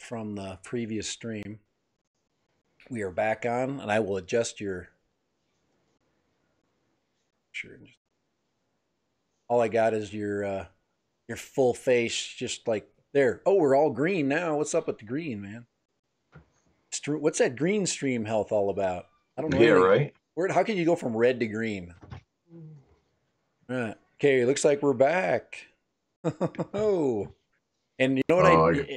from the previous stream. We are back on, and I will adjust your. Sure. All I got is your full face, just like there. Oh, we're all green now. What's up with the green, man? What's that green stream health all about? I don't know. Yeah, anything. right. How can you go from red to green? All right. Okay, looks like we're back. Oh, and you know what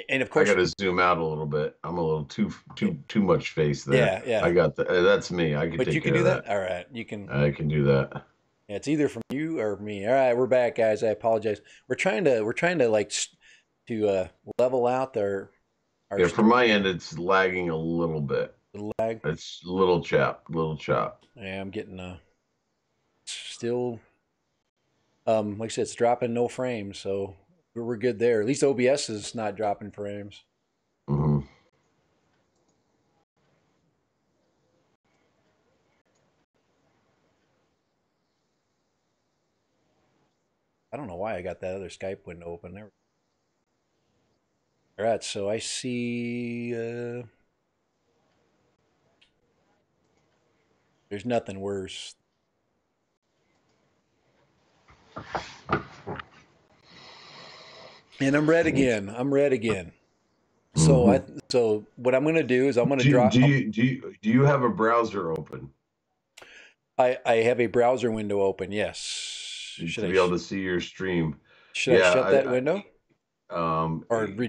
and of I course got to zoom out a little bit. I'm a little too much face there. Yeah, yeah. I got that's me. I can But take you can care do of that. All right, you can. I can do that. Yeah, it's either from you or me. All right, we're back, guys. I apologize. We're trying to like to level out our Yeah, from my end, it's lagging a little bit. The lag. It's little chop. Yeah, I'm getting still. Like I said, it's dropping no frames, so we're good there. At least OBS is not dropping frames. Mm-hmm. I don't know why I got that other Skype window open there. All right, so I see there's nothing worse. And I'm red again. So Mm-hmm. so what I'm going to do is I'm going to drop. Do you have a browser open? I have a browser window open. Yes. Should be able to see your stream. Should I shut that window?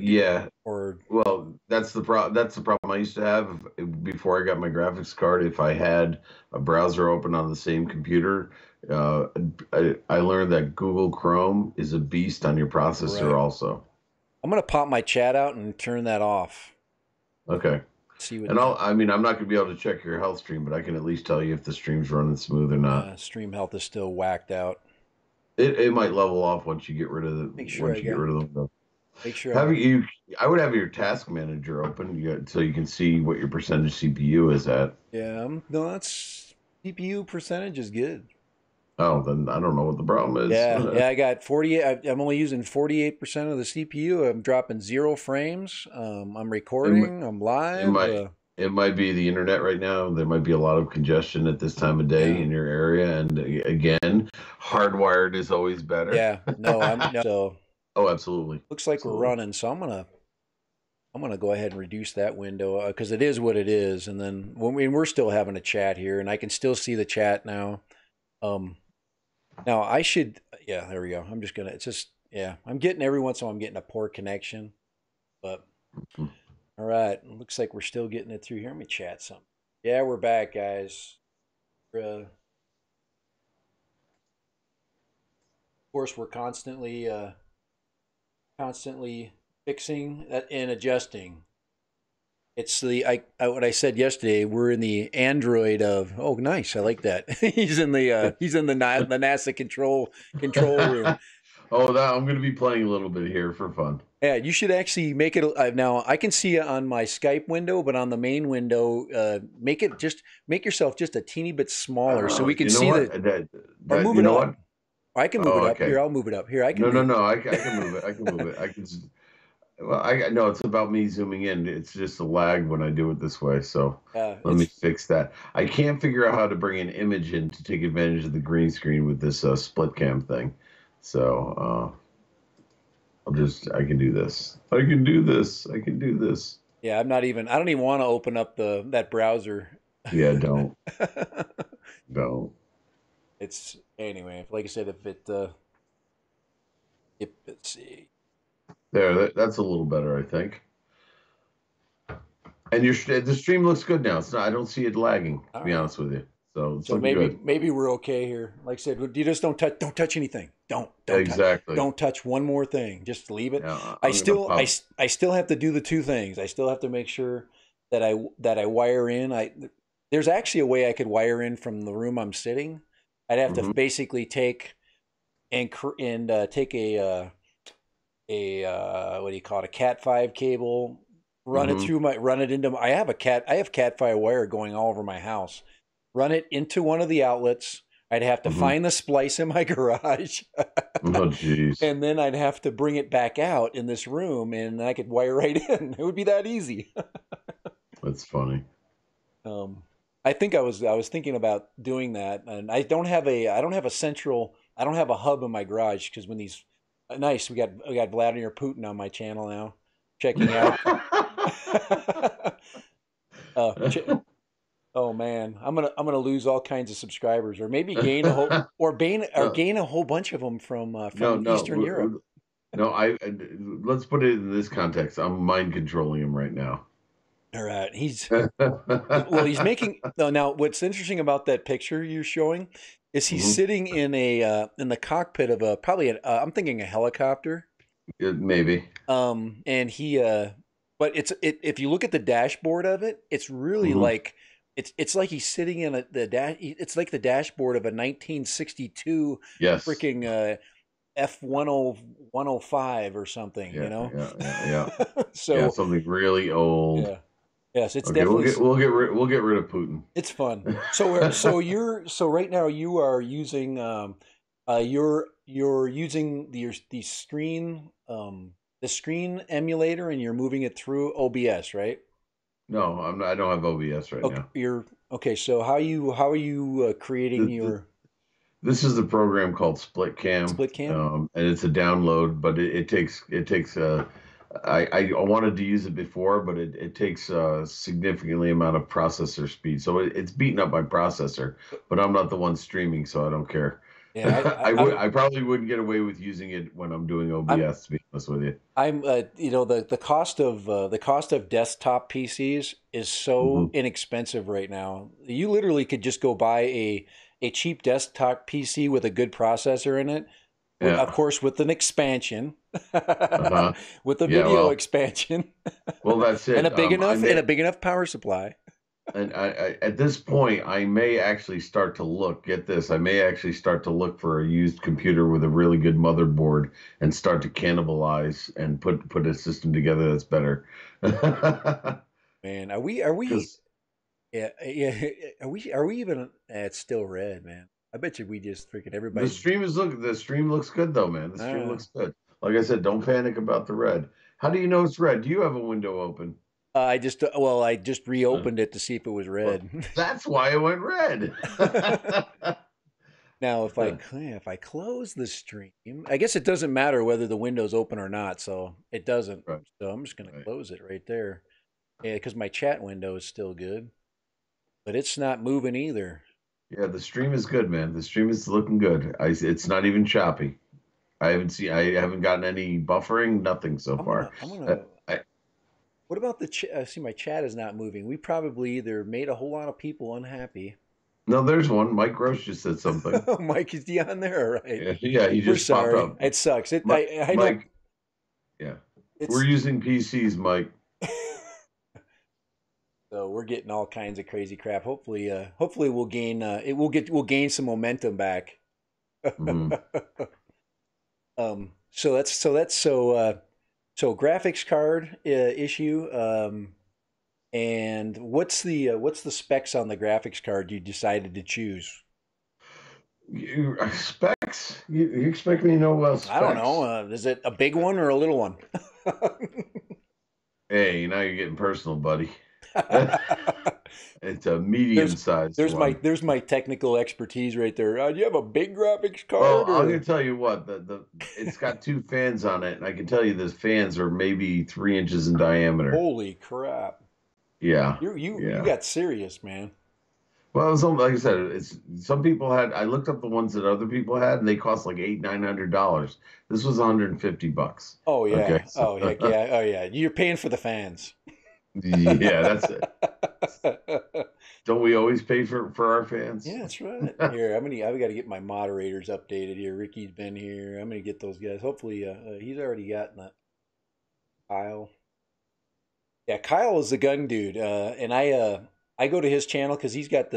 Yeah. Well, that's the problem I used to have before I got my graphics card. If I had a browser open on the same computer, I learned that Google Chrome is a beast on your processor also. I'm gonna pop my chat out and turn that off. Okay. See what. And I'm not gonna be able to check your health stream, but I can at least tell you if the stream's running smooth or not. Stream health is still whacked out. It might level off once you get rid of the Make sure I would have your task manager open so you can see what your percentage CPU is at. Yeah, no, that's CPU percentage is good. Oh, then I don't know what the problem is. Yeah, I got 48. I'm only using 48% of the CPU. I'm dropping 0 frames. I'm recording. I'm live. It might be the internet right now. There might be a lot of congestion at this time of day in your area. And again, hardwired is always better. Yeah, so. Oh, absolutely. Looks like we're running. So I'm gonna go ahead and reduce that window because it is what it is. And then we're still having a chat here, and I can still see the chat now. Now I should. Yeah, there we go. I'm just gonna. It's just. Yeah, I'm getting every once in a while. I'm getting a poor connection, but. All right, looks like we're still getting it through here. Let me chat something. Yeah, we're back, guys. Of course, we're constantly fixing and adjusting. It's what I said yesterday. We're in the Android of. Oh, nice! I like that. he's in the NASA control room. Oh, I'm going to be playing a little bit here for fun. Yeah, you should actually make it. Now I can see it on my Skype window, but on the main window, make yourself just a teeny bit smaller so we can see or move it up. I can move it up here. I'll move it up here. I can. No. I can move it. I can move it. I can. Well, I know it's about me zooming in. It's just a lag when I do it this way. So let me fix that. I can't figure out how to bring an image in to take advantage of the green screen with this split cam thing. So I can do this. I can do this. Yeah, I don't even want to open up that browser. Yeah, don't. Don't. It's anyway, like I said, let's see. There, that's a little better, I think. And the stream looks good now. It's not, I don't see it lagging, to be honest with you. So maybe we're okay here. Like I said, you just don't touch anything. Don't exactly. Don't touch one more thing. Just leave it. Yeah, I still have to do the two things. I still have to make sure that I wire in. There's actually a way I could wire in from the room I'm sitting. I'd have to basically take take a what do you call it, a Cat 5 cable, run it into I have Cat 5 wire going all over my house. Run it into one of the outlets, I'd have to Mm-hmm. find the splice in my garage, Oh, jeez. and then I'd have to bring it back out in this room, and I could wire right in. It would be that easy. That's funny. Um, I think I was thinking about doing that, and I don't have a hub in my garage because when these nice we got Vladimir Putin on my channel now, checking out. Ch Oh man, I'm gonna lose all kinds of subscribers, or maybe gain a whole No, gain a whole bunch of them no, from no, Eastern Europe. no. Let's put it in this context. I'm mind controlling him right now. All right, he's making now. What's interesting about that picture you're showing is he's Mhm. sitting in the cockpit of a probably I'm thinking a helicopter. Maybe. And but if you look at the dashboard of it, it's really Hmm. like it's like he's sitting in the dash. It's like the dashboard of a 1962 Yes. freaking F105 or something, Yeah. Yeah. Yeah. Yeah. Yeah. So Something really old. yeah, yes, it's Okay. definitely We'll get rid of Putin. it's fun. So right now you are using you're using the screen emulator, and you're moving it through OBS, right? No, I'm not, I don't have OBS right Okay, now. you're okay. So how are you creating This, your this is a program called Split Cam, split cam? and it's a download, but it takes I wanted to use it before, but it takes a significantly amount of processor speed. So it's beating up my processor, but I'm not the one streaming, so I don't care. Yeah, I probably wouldn't get away with using it when I'm doing I'm OBS, to be honest with you. I'm the cost of desktop PCs is Hmm. so inexpensive right now. You literally could just go buy a cheap desktop PC with a good processor in it, of Yeah. course with an expansion, Uh-huh. with a Yeah, video expansion, well, that's and it. a big enough power supply. And at this point, I may actually start to look. Get this, I may actually start to look for a used computer with a really good motherboard and start to cannibalize and put a system together that's better. Man, are we Because yeah, yeah, are we even it's still red, man. I bet you we just freaking everybody's the stream looks good though, man. The stream uh, looks good. Like I said, don't panic about the red. How do you know it's red? Do you have a window open? I just Uh, reopened it to see if it was well, red. that's why it went red. Now, if I close the stream, I guess it doesn't matter whether the window's open or not, so it doesn't. Right, So I'm just gonna right. close it right there. Yeah, because my chat window is still good, but it's not moving either. Yeah, the stream is good, man. The stream is looking good. It's not even choppy. I haven't gotten any buffering, nothing so far. I'm Uh, gonna. I, What about the chat? See, my chat is not moving. We probably either made a whole lot of people unhappy. no, there's one. Mike Gross just said something. Mike, is he on there? All right. Yeah, yeah, he We're just popped sorry. up. It sucks. I know Mike, yeah, we're it's using PCs, Mike. so we're getting all kinds of crazy crap. Hopefully we'll gain we'll gain some momentum back. Hmm. So graphics card issue. And what's the specs on the graphics card you decided to choose? Specs? You expect me to know about I don't know. specs? Is it a big one or a little one? Hey, now you're getting personal, buddy. It's a there's medium-sized one. there's my technical expertise right there. Do you have a big graphics Well, card I'm gonna or tell you what, the it's got two fans on it, and I can tell you the fans are maybe 3 inches in diameter. holy crap? Yeah, You yeah. got serious, man. Well, it was like I said, it's some people had. I looked up the ones that other people had, and they cost like $800-900. This was $150. Oh Okay, yeah. so Oh heck yeah. Oh yeah. You're paying for the fans. yeah, that's it. Don't we always pay for our fans? Yeah, that's right. Here, I've got to get my moderators updated here. Ricky's been here. I'm gonna get those guys. Hopefully, he's already gotten that. Kyle. Yeah, Kyle is the gun dude, and I go to his channel because he's got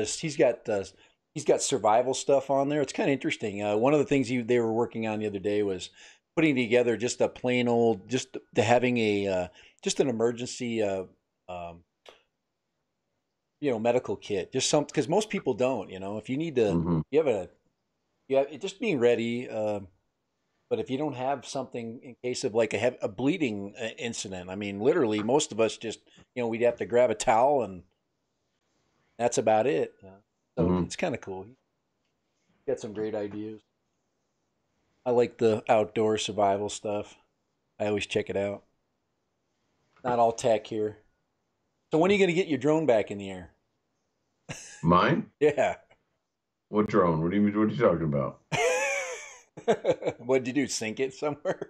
survival stuff on there. It's kind of interesting. One of the things they were working on the other day was putting together just a plain old just to having a just an emergency um, medical kit, just some because most people don't. If you need to, Hmm. you have yeah, just being ready. But if you don't have something in case of like a bleeding incident, I mean, literally, most of us just, we'd have to grab a towel and that's about it. Yeah. So Hmm. it's kind of cool. You got some great ideas. I like the outdoor survival stuff. I always check it out. Not all tech here. So when are you going to get your drone back in the air? Mine? Yeah. What drone? What do you mean? What are you talking about? What did you do? Sink it somewhere?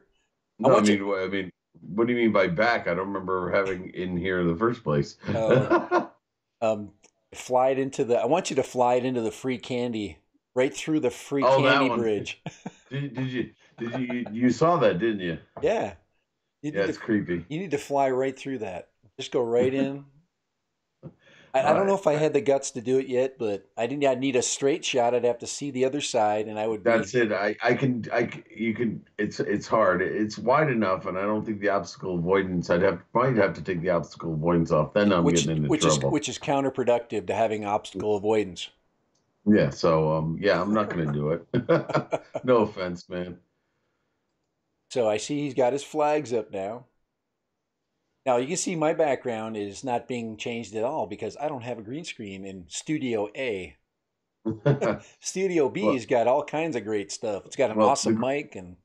I No, I want you. mean, I mean, what do you mean by back? I don't remember having in here in the first place. Oh, um, fly it into the. I want you to fly it into the free candy, right through the free Oh, that candy one. bridge. Did you saw that, didn't you? Yeah, you Yeah, need to. it's creepy. You need to fly right through that. Just go right in. I don't Uh, know if I I, had the guts to do it yet, but I didn't. I'd need a straight shot. I'd have to see the other side, and I would be. that's it. You can. It's hard. It's wide enough, and I don't think the obstacle avoidance. Might have to take the obstacle avoidance off. Then I'm Which getting into which is trouble. which is counterproductive to having obstacle avoidance. Yeah. So yeah, I'm not gonna do it. No offense, man. So I see he's got his flags up now. Now you can see my background is not being changed at all because I don't have a green screen in Studio A. Studio B's Well, got all kinds of great stuff. It's got an well, awesome mic and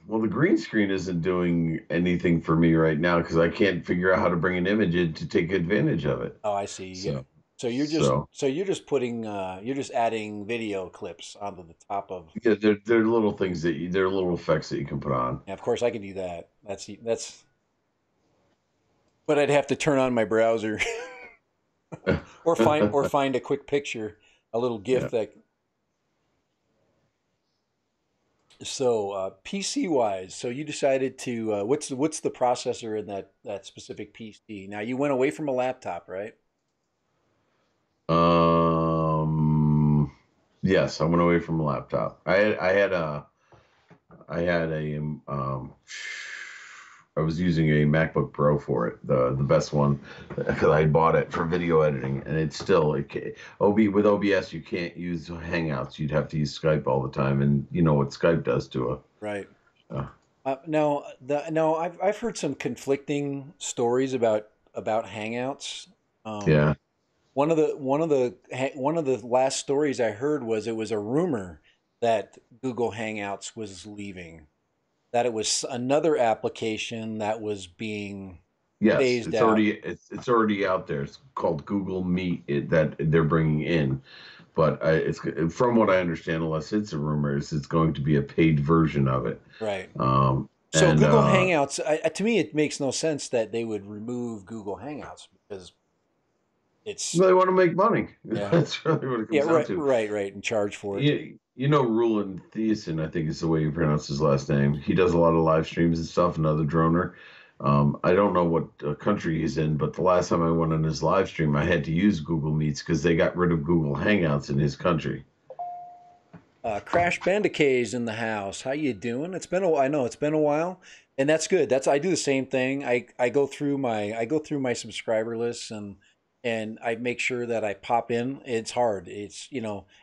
the green screen isn't doing anything for me right now because I can't figure out how to bring an image in to take advantage of it. oh, I see. Yeah. So, So so you're just putting you're just adding video clips onto the top of. yeah, they're little things they're little effects that you can put on. Yeah, of course I can do that. That's but I'd have to turn on my browser or find a quick picture, a little GIF Yeah. that. So PC wise, so you decided to what's the processor in that specific PC? Now you went away from a laptop, right? Um. Yes, I went away from a laptop. I had a I was using a MacBook Pro for it, the best one, because I bought it for video editing, and it's still with OBS you can't use Hangouts. You'd have to use Skype all the time, and you know what Skype does to Right. a. Now no, I've heard some conflicting stories about Hangouts. Um, Yeah. one of the last stories I heard was it was a rumor that Google Hangouts was leaving, that it was another application that was being Yes, phased out. it's already out there. It's called Google Meet that they're bringing in, but it's from what I understand, unless it's a rumor, it's going to be a paid version of it. Right. Um, So and Google Hangouts, to me, it makes no sense that they would remove Google Hangouts because it's they want to make money. yeah, That's really what it yeah, comes down right, to. right, right, and charge for it. You know, Rulon Thiessen, I think is the way you pronounce his last name. He does a lot of live streams and stuff. Another droner. I don't know what country he's in, but the last time I went on his live stream, I had to use Google Meets because they got rid of Google Hangouts in his country. Crash Bandicay's in the house. How you doing? I know it's been a while, and that's good. I do the same thing. I go through my subscriber lists and I make sure that I pop in. It's hard. It's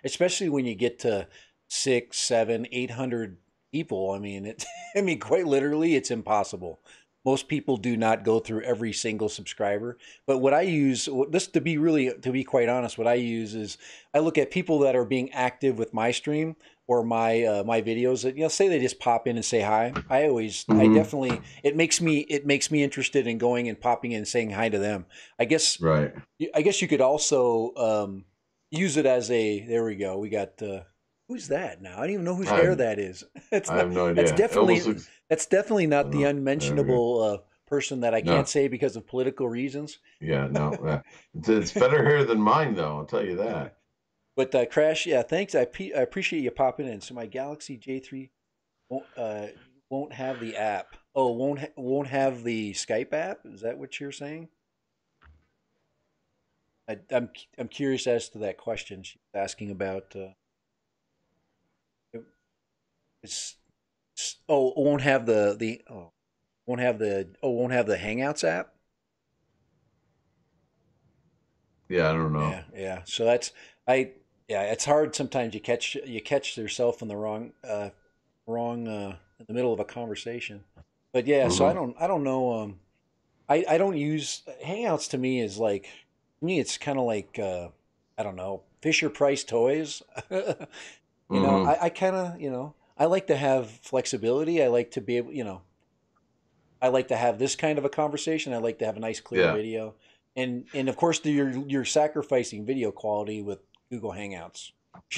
especially when you get to six, seven, 800 people. I mean it. I mean quite literally, it's impossible. Most people do not go through every single subscriber. But what I use, this to be quite honest, what I use is I look at people that are being active with my stream or my videos that say they just pop in and say hi. I Hmm. definitely it makes me interested in going and popping in and saying hi to them. I guess Right. I guess you could also use it as a there we go. We got who's that now? I don't even know whose hair I that is. It's I not have no that's idea. It almost definitely looks. that's definitely I not don't the know. There we go. unmentionable person that I can't No. say because of political reasons. Yeah. No. It's better hair than mine, though. I'll tell you that. But Crash, yeah, thanks. I appreciate you popping in. So my Galaxy J3 won't have the app. Oh, won't have the Skype app. Is that what you're saying? I'm curious as to that question. She's asking about. It's, oh, won't have the Hangouts app. Yeah. I don't know. Yeah, yeah. So that's I. Yeah, it's hard sometimes. You catch yourself in the wrong in the middle of a conversation. But yeah, so Hmm. I don't know. I don't use Hangouts. To me is like, to me it's kind of like I don't know, Fisher Price toys. Hmm. I kind of, I like to have flexibility. I like to be able, I like to have this kind of a conversation. I like to have a nice clear Yeah. video. And of course you're sacrificing video quality with Google Hangouts.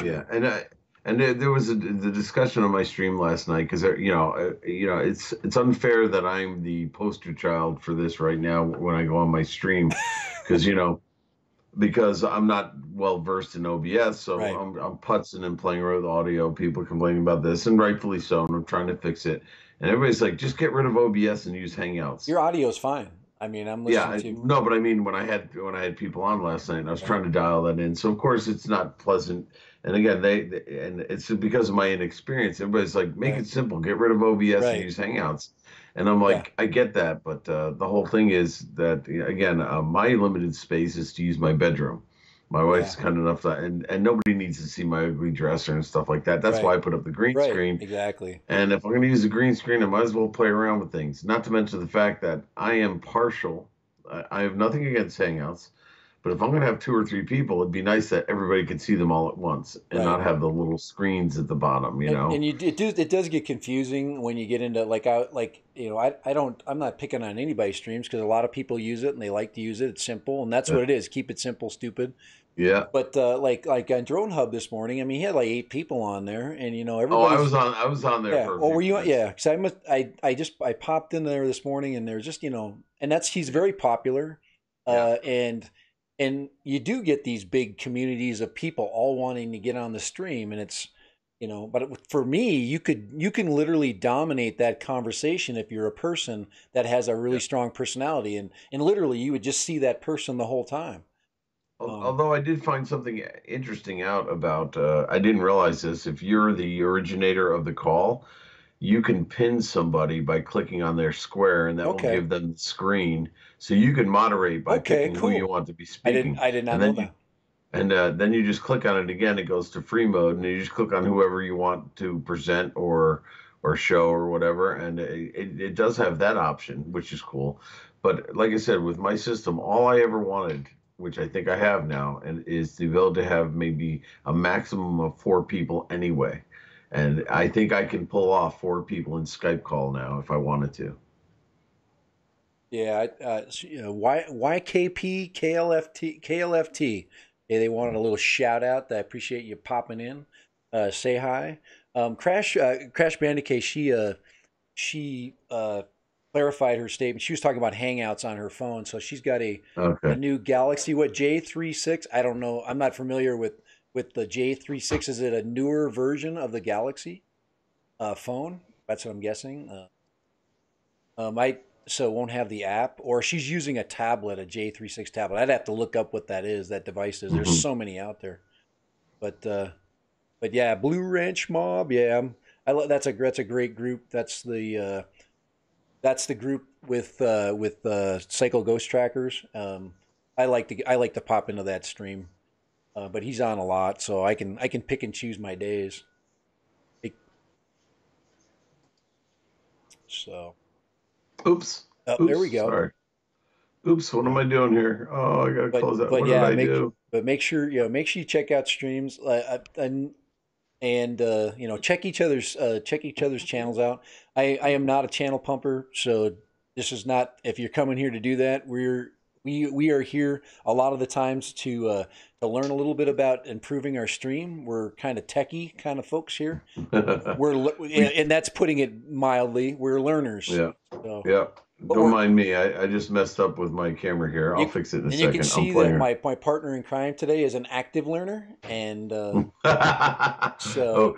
Yeah, Sure. and there was the discussion on my stream last night because it's unfair that I'm the poster child for this right now when I go on my stream because because I'm not well versed in OBS, so Right. I'm putzing and playing around with audio. People complaining about this, and rightfully so, and I'm trying to fix it. And everybody's like, just get rid of OBS and use Hangouts. Your audio's fine. I mean, I'm Yeah, listening to no, but I mean when I had people on last night, and I was right. trying to dial that in. So of course it's not pleasant. And again, and it's because of my inexperience. Everybody's like, make Right. it simple, get rid of OBS and Right. use Hangouts. And I'm Yeah. like, I get that, but the whole thing is that again, my limited space is to use my bedroom. My Yeah. wife's kind enough that, and nobody needs to see my ugly dresser and stuff like that. That's why Right. I put up the green Right. screen, Exactly. and if I'm going to use a green screen, I might as well play around with things. Not to mention the fact that I am partial. I have nothing against Hangouts, but if I'm going to have two or three people, it'd be nice that everybody could see them all at once and Right. not have the little screens at the bottom, you And know? it does get confusing when you get into I'm not picking on anybody's streams because a lot of people use it and they like to use it. It's simple and that's Yeah. what it is. Keep it simple, stupid. Yeah. But like on Drone Hub this morning, I mean, he had like 8 people on there, and Oh, everybody's I was on there yeah. for a Well, few were you? minutes. Yeah, because I popped in there this morning, and there's just and that's he's very popular, Yeah. uh, and and you do get these big communities of people all wanting to get on the stream, and it's but for me, you can literally dominate that conversation if you're a person that has a really Yeah. strong personality, and literally you would just see that person the whole time. Although I did find something interesting out about, I didn't realize this. If you're the originator of the call, you can pin somebody by clicking on their square, and that will Okay, give them the screen. So you can moderate by okay, picking who you cool. want to be speaking, I did not and know that. then you just click on it again. It goes to free mode, and you just click on whoever you want to present or show or whatever, and it does have that option, which is cool. But like I said, with my system, all I ever wanted, which I think I have now, and is the ability to have maybe a maximum of four people anyway. And I think I can pull off four people in Skype call now if I wanted to. Yeah, YKP KLFT. Yeah, they wanted a little shout out. I appreciate you popping in. Say hi. Crash Bandicoot. She clarified her statement. She was talking about Hangouts on her phone, so she's got a Okay. new Galaxy. What J36? I don't know. I'm not familiar with the J36. Is it a newer version of the Galaxy phone? That's what I'm guessing. I so it won't have the app, or she's using a tablet, a J36 tablet. I'd have to look up what that is, that device is. There's Hmm. so many out there, but yeah, Blue Ranch Mob. Yeah, that's a great group. That's the group with Cycle Ghost Trackers. I like to pop into that stream, but he's on a lot, so I can pick and choose my days. So Oops. there Oops. we go. Sorry. Oops. What am So I doing here? Oh, I gotta close that. but What did yeah, I do? make sure make sure you check out streams and check each other's channels out. I am not a channel pumper, so this is not if you're coming here to do that. We are here a lot of the times to learn a little bit about improving our stream. We're kind of techie kind of folks here. we And that's putting it mildly. We're learners. Yeah. So, Yeah. but Don't we're mind me. I just messed up with my camera here. I'll you fix it in a and you can second. I'm see that playing. my partner in crime today is an active learner, and Oh, so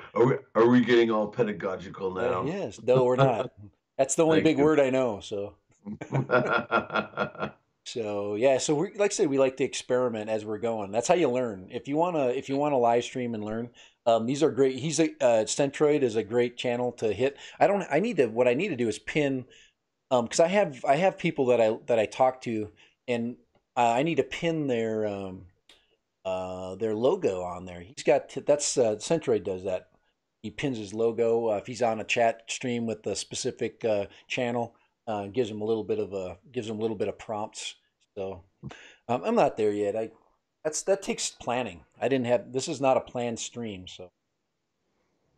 are we getting all pedagogical now? yes, no, we're not. That's the only Thank big you. word I know. So yeah, so we like I said, we like to experiment as we're going. That's how you learn. If you wanna live stream and learn, these are great. Centroid is a great channel to hit. I need to what I need to do is pin because I have people that I talk to, and I need to pin their logo on there. He's got that's Centroid does that. He pins his logo if he's on a chat stream with a specific channel. Gives him a little bit of prompts. So I'm not there yet. That takes planning. I didn't have this is not a planned stream, so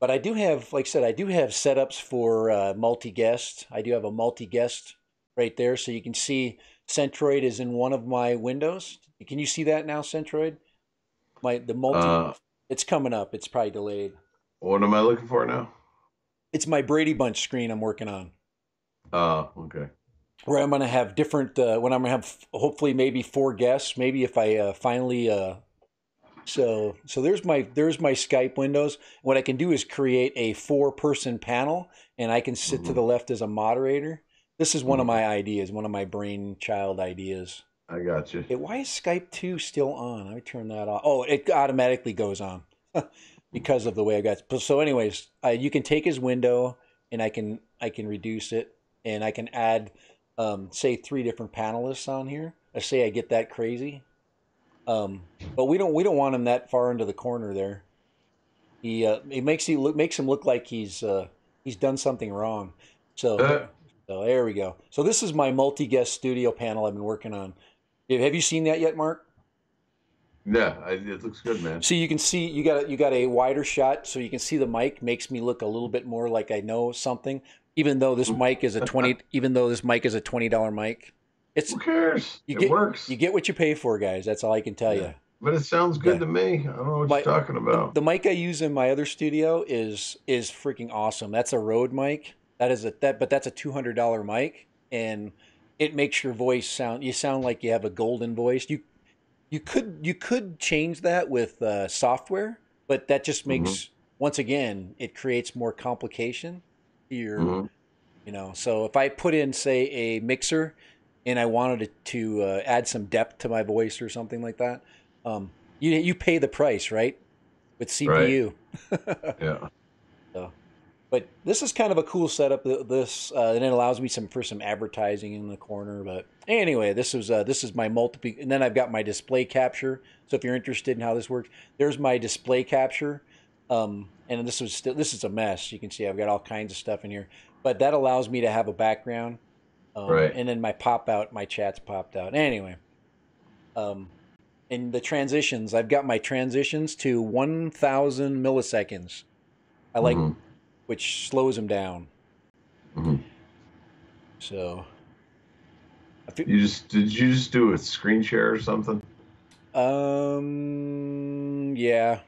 but I do have, like I said, I do have setups for multi-guest. I do have a multi-guest right there, so you can see Centroid is in one of my windows. Can you see that now, Centroid? My the multi, Uh, it's coming up. It's probably delayed. what am I looking for now? It's my Brady Bunch screen I'm working on, Okay. where I'm gonna have different. When I'm gonna have hopefully maybe four guests. Maybe if I finally so there's my Skype windows. What I can do is create a four-person panel, and I can sit to Hmm. the left as a moderator. This is one of Hmm. my ideas, one of my brainchild ideas. I got you. Why is Skype 2 still on? Let me turn that off. Oh, it automatically goes on because of the way I got. So, anyways, you can take his window, and I can reduce it, and I can add, say, three different panelists on here. I say I get that crazy. But we don't want him that far into the corner there. Makes him look like he's done something wrong. So Uh, there we go. So this is my multi-guest studio panel I've been working on. Have you seen that yet, Mark? yeah, it looks good, man. So you can see you got a wider shot, so you can see the mic makes me look a little bit more like I know something. Even though this mic is a $20 mic, it's Who cares? you It get works. you get what you pay for, guys. That's all I can tell Yeah. you. But it sounds good Yeah. to me. I don't know what My you're talking about. the mic I use in my other studio is freaking awesome. That's a Rode mic. That's a $200 mic, and it makes your voice sound. You sound like you have a golden voice. You could change that with software, but that just Hmm. makes once again it creates more complication to your Hmm. So if I put in say a mixer and I wanted to add some depth to my voice or something like that, you pay the price, right? With Right. CPU. Yeah. So, but this is kind of a cool setup. And it allows me some advertising in the corner. But anyway, this is my multiple, and then I've got my display capture. So if you're interested in how this works, there's my display capture. And this is a mess. You can see I've got all kinds of stuff in here, but that allows me to have a background. Right. And then my chats popped out. Anyway, um, and the transitions, I've got my transitions to 1,000 milliseconds. I like, Hmm. which slows them down. Hmm. So, I feel, Did you just do a screen share or something? yeah,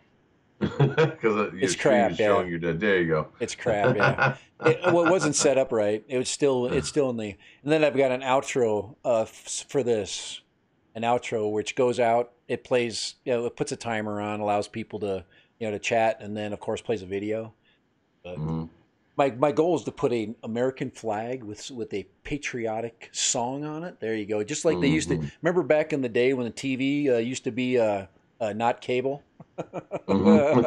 Because your it's screen is crap. Yeah, showing you dead. There you go. it's crap. Yeah, well, it wasn't set up right. It's still in the. And then I've got an outro for this, an outro which goes out. It plays. It puts a timer on, allows people to chat, and then of course plays a video. But Hmm. my goal is to put a American flag with a patriotic song on it. There you go. Just like they used to. Hmm. Remember back in the day when the TV used to be not cable, Hmm.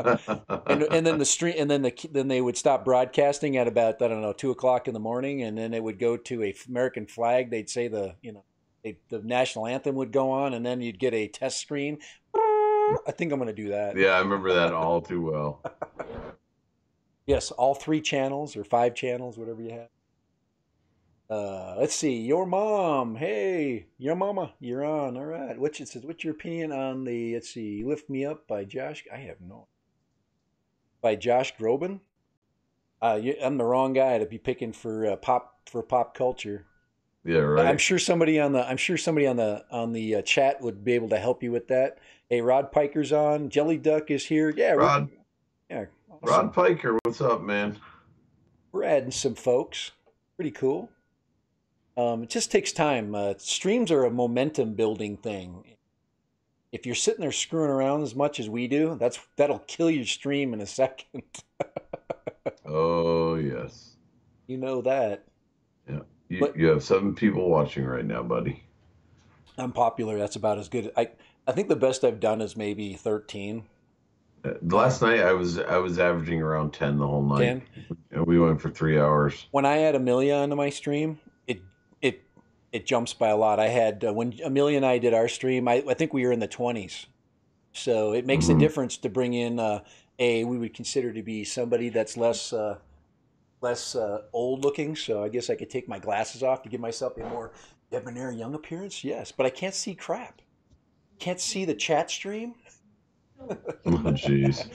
and then the stream, and then they would stop broadcasting at about, I don't know, 2 o'clock in the morning, and then it would go to a American flag. They'd say the national anthem would go on, and then you'd get a test screen. I think I'm going to do that. Yeah, I remember that all too well. Yes, all three channels or five channels, whatever you have. Let's see. Your mom. Hey, your mama. You're on. All right. What's your opinion on the? Let's see. Lift Me Up by Josh. I have no. By Josh Groban. I'm the wrong guy to be picking for pop culture. Yeah, I'm right. sure somebody on the. I'm sure somebody on the chat would be able to help you with that. Hey, Rod Piker's on. Jelly Duck is here. Yeah, Rod yeah, Rod awesome. Piker, what's up, man? We're adding some folks. Pretty cool. It just takes time. Streams are a momentum building thing. If you're sitting there screwing around as much as we do, that'll kill your stream in a second. Oh yes. You know that. Yeah. You But you have 7 people watching right now, buddy. I'm popular. That's about as good. I think the best I've done is maybe 13. Last night I was averaging around 10 the whole night. 10. And we went for 3 hours. When I add Amelia onto my stream, it it jumps by a lot. I had when Amelia and I did our stream, I think we were in the 20s. So it makes a Hmm. difference to bring in a we would consider to be somebody that's less old looking. So I guess I could take my glasses off to give myself a more debonair young appearance. Yes, but I can't see crap. Can't see the chat stream. Oh, jeez.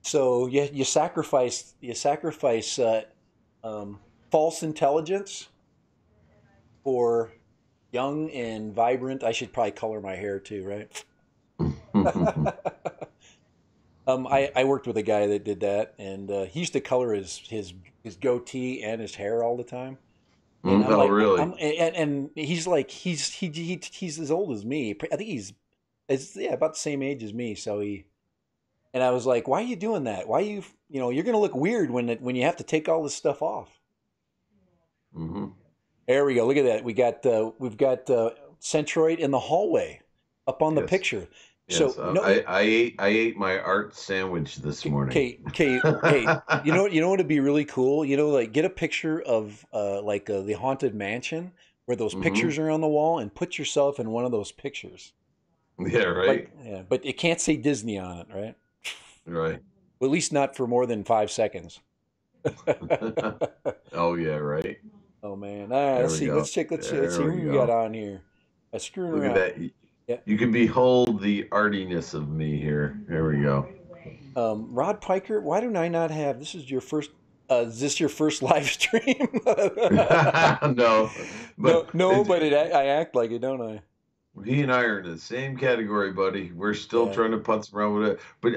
So you sacrifice um, false intelligence for young and vibrant. I should probably color my hair too, right? I worked with a guy that did that, and he used to color his goatee and his hair all the time. And I'm Oh, like, really? and he's like, he's as old as me. I think yeah, about the same age as me. So and I was like, why are you doing that? Why you're gonna look weird when you have to take all this stuff off. Hmm. There we go. Look at that. We've got Centroid in the hallway up on the Yes. picture. Yes. So no, I ate my art sandwich this morning. hey, you know what would be really cool? Like get a picture of like the haunted mansion where those Hmm. pictures are on the wall, and put yourself in one of those pictures. Yeah, But right. yeah, but it can't say Disney on it, right? Right. Well, at least not for more than 5 seconds. Oh, yeah, right. Oh man. All right, There let's we see. go. Let's see There who we we got go. on here. Screwing Look at around. that. Yeah. You can behold the artiness of me here. There we go. Rod Piker, why don't I not have this is your first is this your first live stream? No, but No, no, but I act like it, don't I? he and I are in the same category, buddy. We're still Yeah. trying to putz around with it. But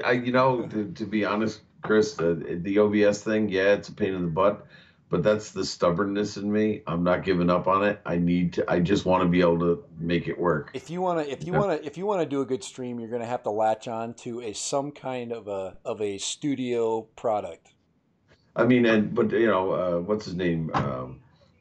to be honest, Chris, the OBS thing, yeah, it's a pain in the butt. But that's the stubbornness in me. I'm not giving up on it. I need to. I just want to be able to make it work. If you wanna do a good stream, you're gonna have to latch on to some kind of a studio product. I mean, but what's his name?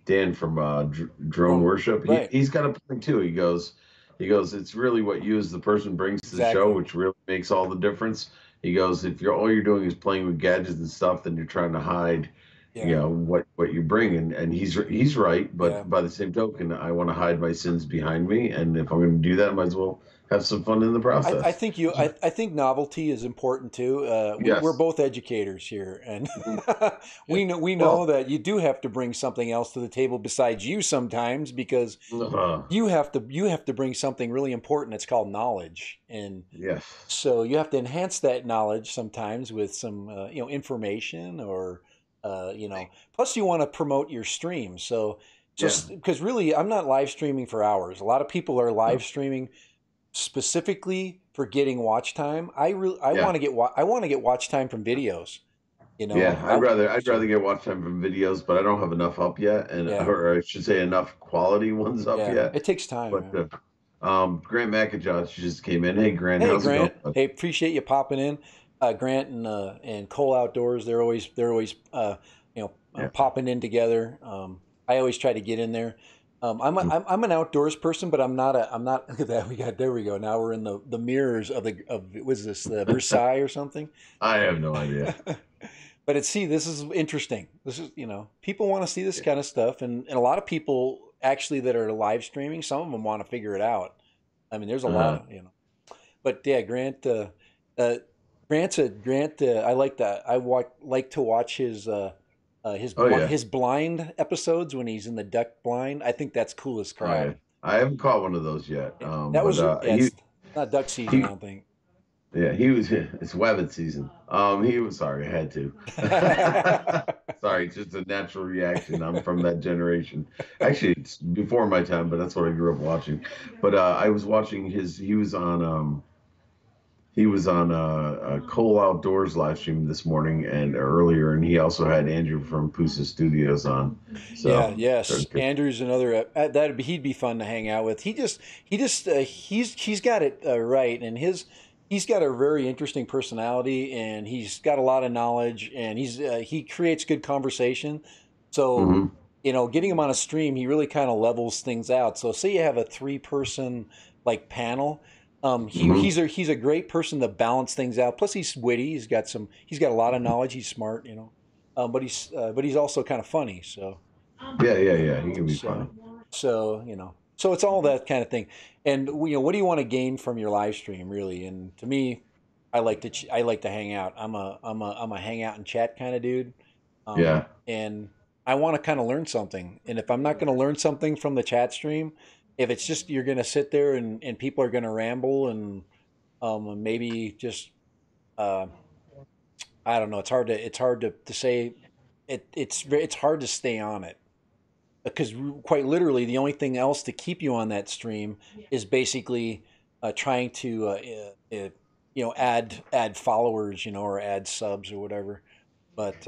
Dan from Drone Drone, Worship. right? He's got a point too. He goes, it's really what you as the person brings to the show, Exactly. which really makes all the difference. He goes, if you're all you're doing is playing with gadgets and stuff, then you're trying to hide, Yeah. what you bring, and he's right. Yeah. But by the same token, I want to hide my sins behind me, and if I'm going to do that, I might as well have some fun in the I process. think I think novelty is important too. We're Yes. both educators here, and Mhm. we Well, know that you do have to bring something else to the table besides you sometimes, because you have to bring something really important. It's called knowledge, and yes. so you have to enhance that knowledge sometimes with some information, or plus you want to promote your stream. So Yeah. because really I'm not live streaming for hours. A lot of people are live No. streaming specifically for getting watch time. I Yeah. want to I want to get watch time from videos. You know, Yeah, I'd rather so get watch time from videos, but I don't have enough up yet, and yeah, or I should say enough quality ones up yeah, yet. it takes time. But Right? Grant McIntosh just came in. Hey, Grant, Hey how's it going, Grant, bud? hey, appreciate you popping in. Grant and Cole Outdoors, they're always Yeah. popping in together. I always try to get in there. I'm an outdoors person, but I'm not. Look at that. There we go. Now we're in the mirrors of was this the Versailles or something? I have no idea. But this is interesting. This is, people want to see this Yeah. kind of stuff, and a lot of people actually that are live streaming, some of them want to figure it out. I mean, there's a lot Uh-huh. of. But yeah, uh, Grant. I like that. Like to watch Oh yeah. his blind episodes when he's in the duck blind. I think that's cool as Oh crap. yeah. I haven't caught one of those yet. Yeah, that But was yeah. It's not duck season, I he don't think. yeah, he was. It's Wabbit season. He was sorry. I had to. Sorry, it's just a natural reaction. I'm from that generation. Actually, it's before my time, but that's what I grew up watching. But I was watching his. He was on a Cole Outdoors live stream this morning and earlier, and he also had Andrew from Pusa Studios on. Yeah, So, yes. Andrew's another he'd be fun to hang out with. He's got it right, and he's got a very interesting personality, and he's got a lot of knowledge, and he creates good conversation. So, hmm getting him on a stream, he really kind of levels things out. So, say you have a three-person like panel. hmm He's a great person to balance things out. Plus, he's witty. He's got a lot of knowledge. He's smart, but he's also kind of funny. So Yeah, yeah, yeah. He can be funny. so so So it's all that kind of thing. And what do you want to gain from your live stream, really? And to me, I like to hang out. I'm a hang out and chat kind of dude. Yeah. And I want to kind of learn something. And if I'm not going to learn something from the chat stream, if it's just you're going to sit there and people are going to ramble and maybe just uh, I don't know. It's hard to say. It's hard to stay on it because quite literally the only thing else to keep you on that stream is basically trying to add followers, or add subs or whatever. But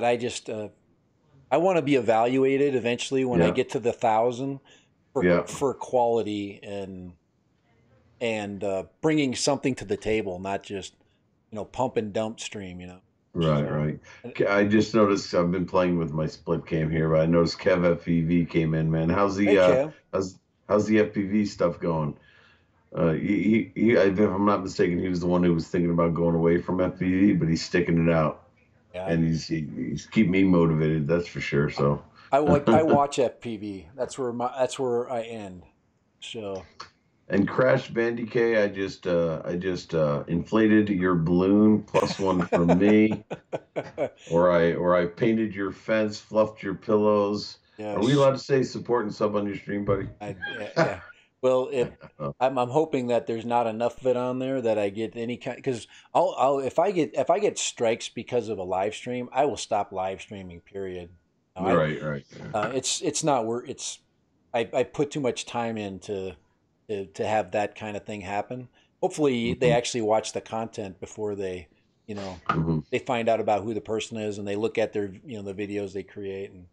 I just I want to be evaluated eventually when I Yeah. get to the 1,000 Yeah. for quality and bringing something to the table, not just pump and dump stream. Right, So right. I just noticed I've been playing with my split cam here, but I noticed Kev FPV came in, man. hey, Kev. How's the FPV stuff going? If I'm not mistaken, he was the one who was thinking about going away from FPV, but he's sticking it out, Yeah. and he's keeping me motivated. That's for sure. So, I watch FPV. That's where I end. So and Crash Bandicoot, I just inflated your balloon plus one from me, or I painted your fence, fluffed your pillows. Are we yes, allowed to say support and sub on your stream, buddy? yeah. Well, if I'm hoping that there's not enough of it on there that I get any kind because I'll if I get strikes because of a live stream, I will stop live streaming. Period. No, Right, right. it's not worth it's I put too much time in to have that kind of thing happen. Hopefully they Hmm. actually watch the content before you know Hmm. they find out about who the person is and they look at their the videos they create and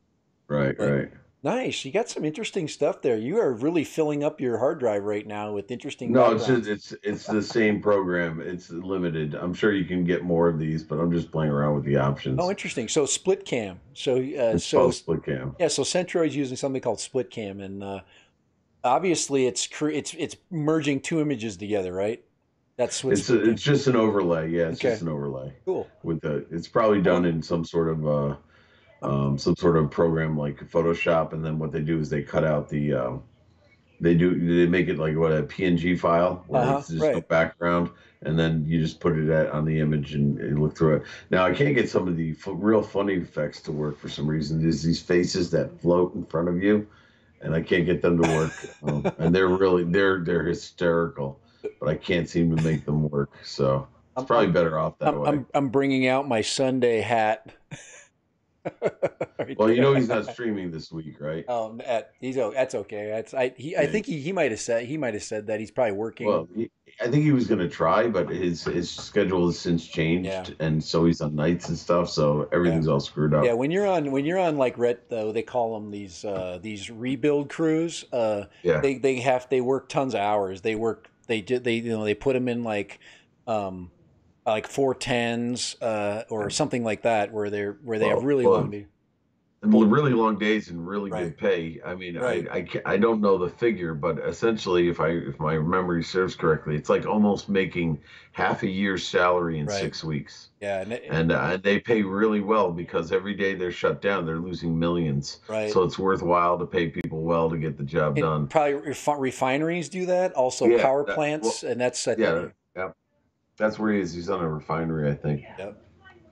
Right, but right. nice, you got some interesting stuff there. You are really filling up your hard drive right now with interesting No, it's just backgrounds. it's the same program. It's limited. I'm sure you can get more of these, but I'm just playing around with the Oh, options. interesting. So split cam. So It's called split cam. yeah, so Centroid's using something called split cam and obviously it's merging two images together, right? That's what split cam. It's just an overlay. Yeah, it's just Okay, an overlay cool. with the. It's probably I done wonder. in Um, some sort of program like Photoshop, and then what they do is they cut out they make it like what a PNG file where uh-huh. it's just no Right. background, and then you just put it on the image and look through it. Now I can't get some of the real funny effects to work for some reason. There's these faces that float in front of you, and I can't get them to work. And they're hysterical, but I can't seem to make them work. So it's I'm probably I'm better off that way. I'm bringing out my Sunday hat right Well, you know there. he's not streaming this week, right? That's okay. I Yeah. think he might have said that he's probably working. I think he was going to try, but his schedule has since Yeah. changed, and so he's on nights and stuff. So Yeah. everything's all screwed Yeah, up. when you're on like red though, they call them these rebuild crews. Yeah. They work tons of hours. They put them in like 410s or something like that where they have really long Well, days. well, really long days and really Right. good pay. I mean, Right. I don't know the figure, but essentially, if my memory serves correctly, it's like almost making half a year's salary in Right. 6 weeks. Yeah. And they pay really well because every day they're shut down, they're losing millions. Right. So it's worthwhile to pay people well to get the job And done. probably refineries do that. Also Yeah, power that, plants, well, and that's I think. yeah, yeah. That's where he is. He's on a refinery, I think. Yep.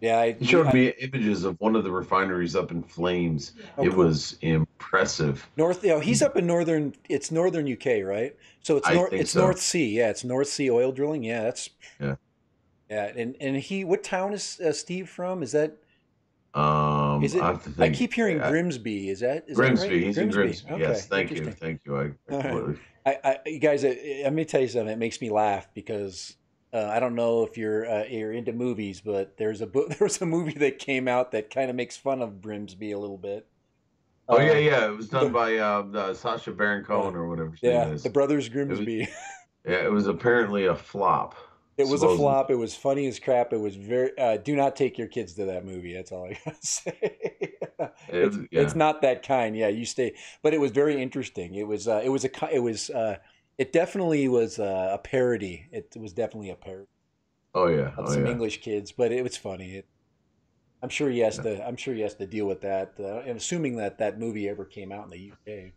Yeah. He showed me images of one of the refineries up in flames. Oh, It cool. was impressive. North. You know, he's up in northern. It's northern UK, right? So I think It's so. North Sea. Yeah, it's North Sea oil drilling. Yeah, that's Yeah. yeah. And he. What town is Steve from? Is I it? have to I think. keep hearing Grimsby. Is that right? Grimsby. He's in Grimsby. Grimsby. Yes. Okay. Thank you. Interesting. Thank you. I All right. completely. You guys, let me tell you something. It makes me laugh because I don't know if you're into movies, but there's a book, there was a movie that came out that kind of makes fun of Grimsby a little bit. Oh yeah, Uh, yeah. It was done the by Sasha Baron yeah, Cohen or whatever his name yeah, the is. Brothers It was Grimsby. yeah. It was apparently a flop, It was a flop. supposedly. It was funny as crap. It was very. Do not take your kids to that movie. That's all I gotta say. It's Yeah. not that kind. Yeah, you stay. But it was very interesting. It definitely was a parody. It was definitely a parody Oh yeah. of Oh some yeah. English kids. But it was funny. I'm sure he has to. I'm sure he has to deal with that. And assuming that that movie ever came out in the UK.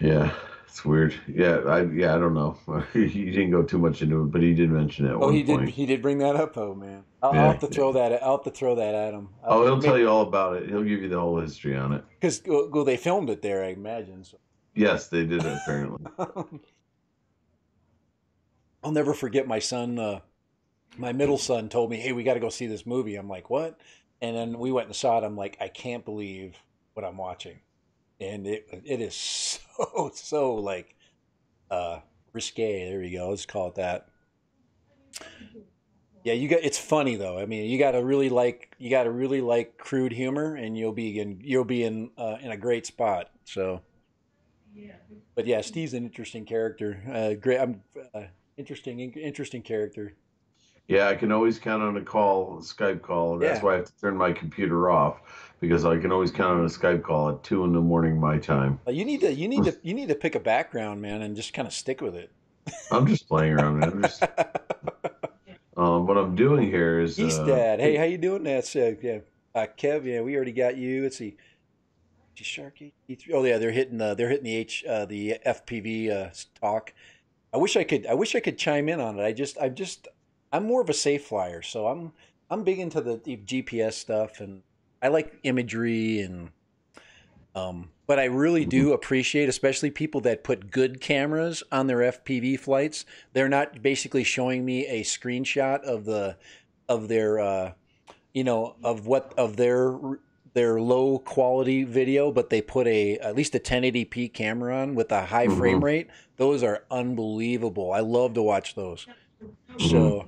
Yeah, it's weird. I don't know. He didn't go too much into it, but he did mention it at Oh, one point. he did bring that up. Oh man, I'll Yeah, have to yeah. throw that. I'll have to throw that at him. Oh, he'll tell you all about it. He'll give you the whole history on it. Because well, they filmed it there, I imagine. So. Yes, they did it apparently. I'll never forget my son. My middle son told me, "Hey, we got to go see this movie." I'm like, "What?" And then we went and saw it. I'm like, "I can't believe what I'm watching," and it is so like uh risque. There you go. Let's call it that. Yeah, you got. It's funny though. I mean, you got to really like crude humor, and you'll be in a great spot. So, but yeah, Steve's an interesting character. Great. I'm interesting character. Yeah, I can always count on a call, a Skype call. That's Yeah. why I have to turn my computer off because I can always count on a Skype call at 2 in the morning my time. You need to pick a background, man, and just kind of stick with it. I'm just playing around. Man. I'm just what I'm doing here is East Dad, hey, how you doing? That's yeah, Kev. Yeah, we already got you. Let's see, Sharky. Oh yeah, they're hitting the FPV talk. I wish I could chime in on it. I'm more of a safe flyer, so I'm big into the GPS stuff, and I like imagery and but I really Mhm. do appreciate, especially people that put good cameras on their FPV flights. They're not basically showing me a screenshot of their of what of their low quality video, but they put a at least a 1080p camera on with a high frame Mhm. rate. Those are unbelievable. I love to watch those. Mhm. So,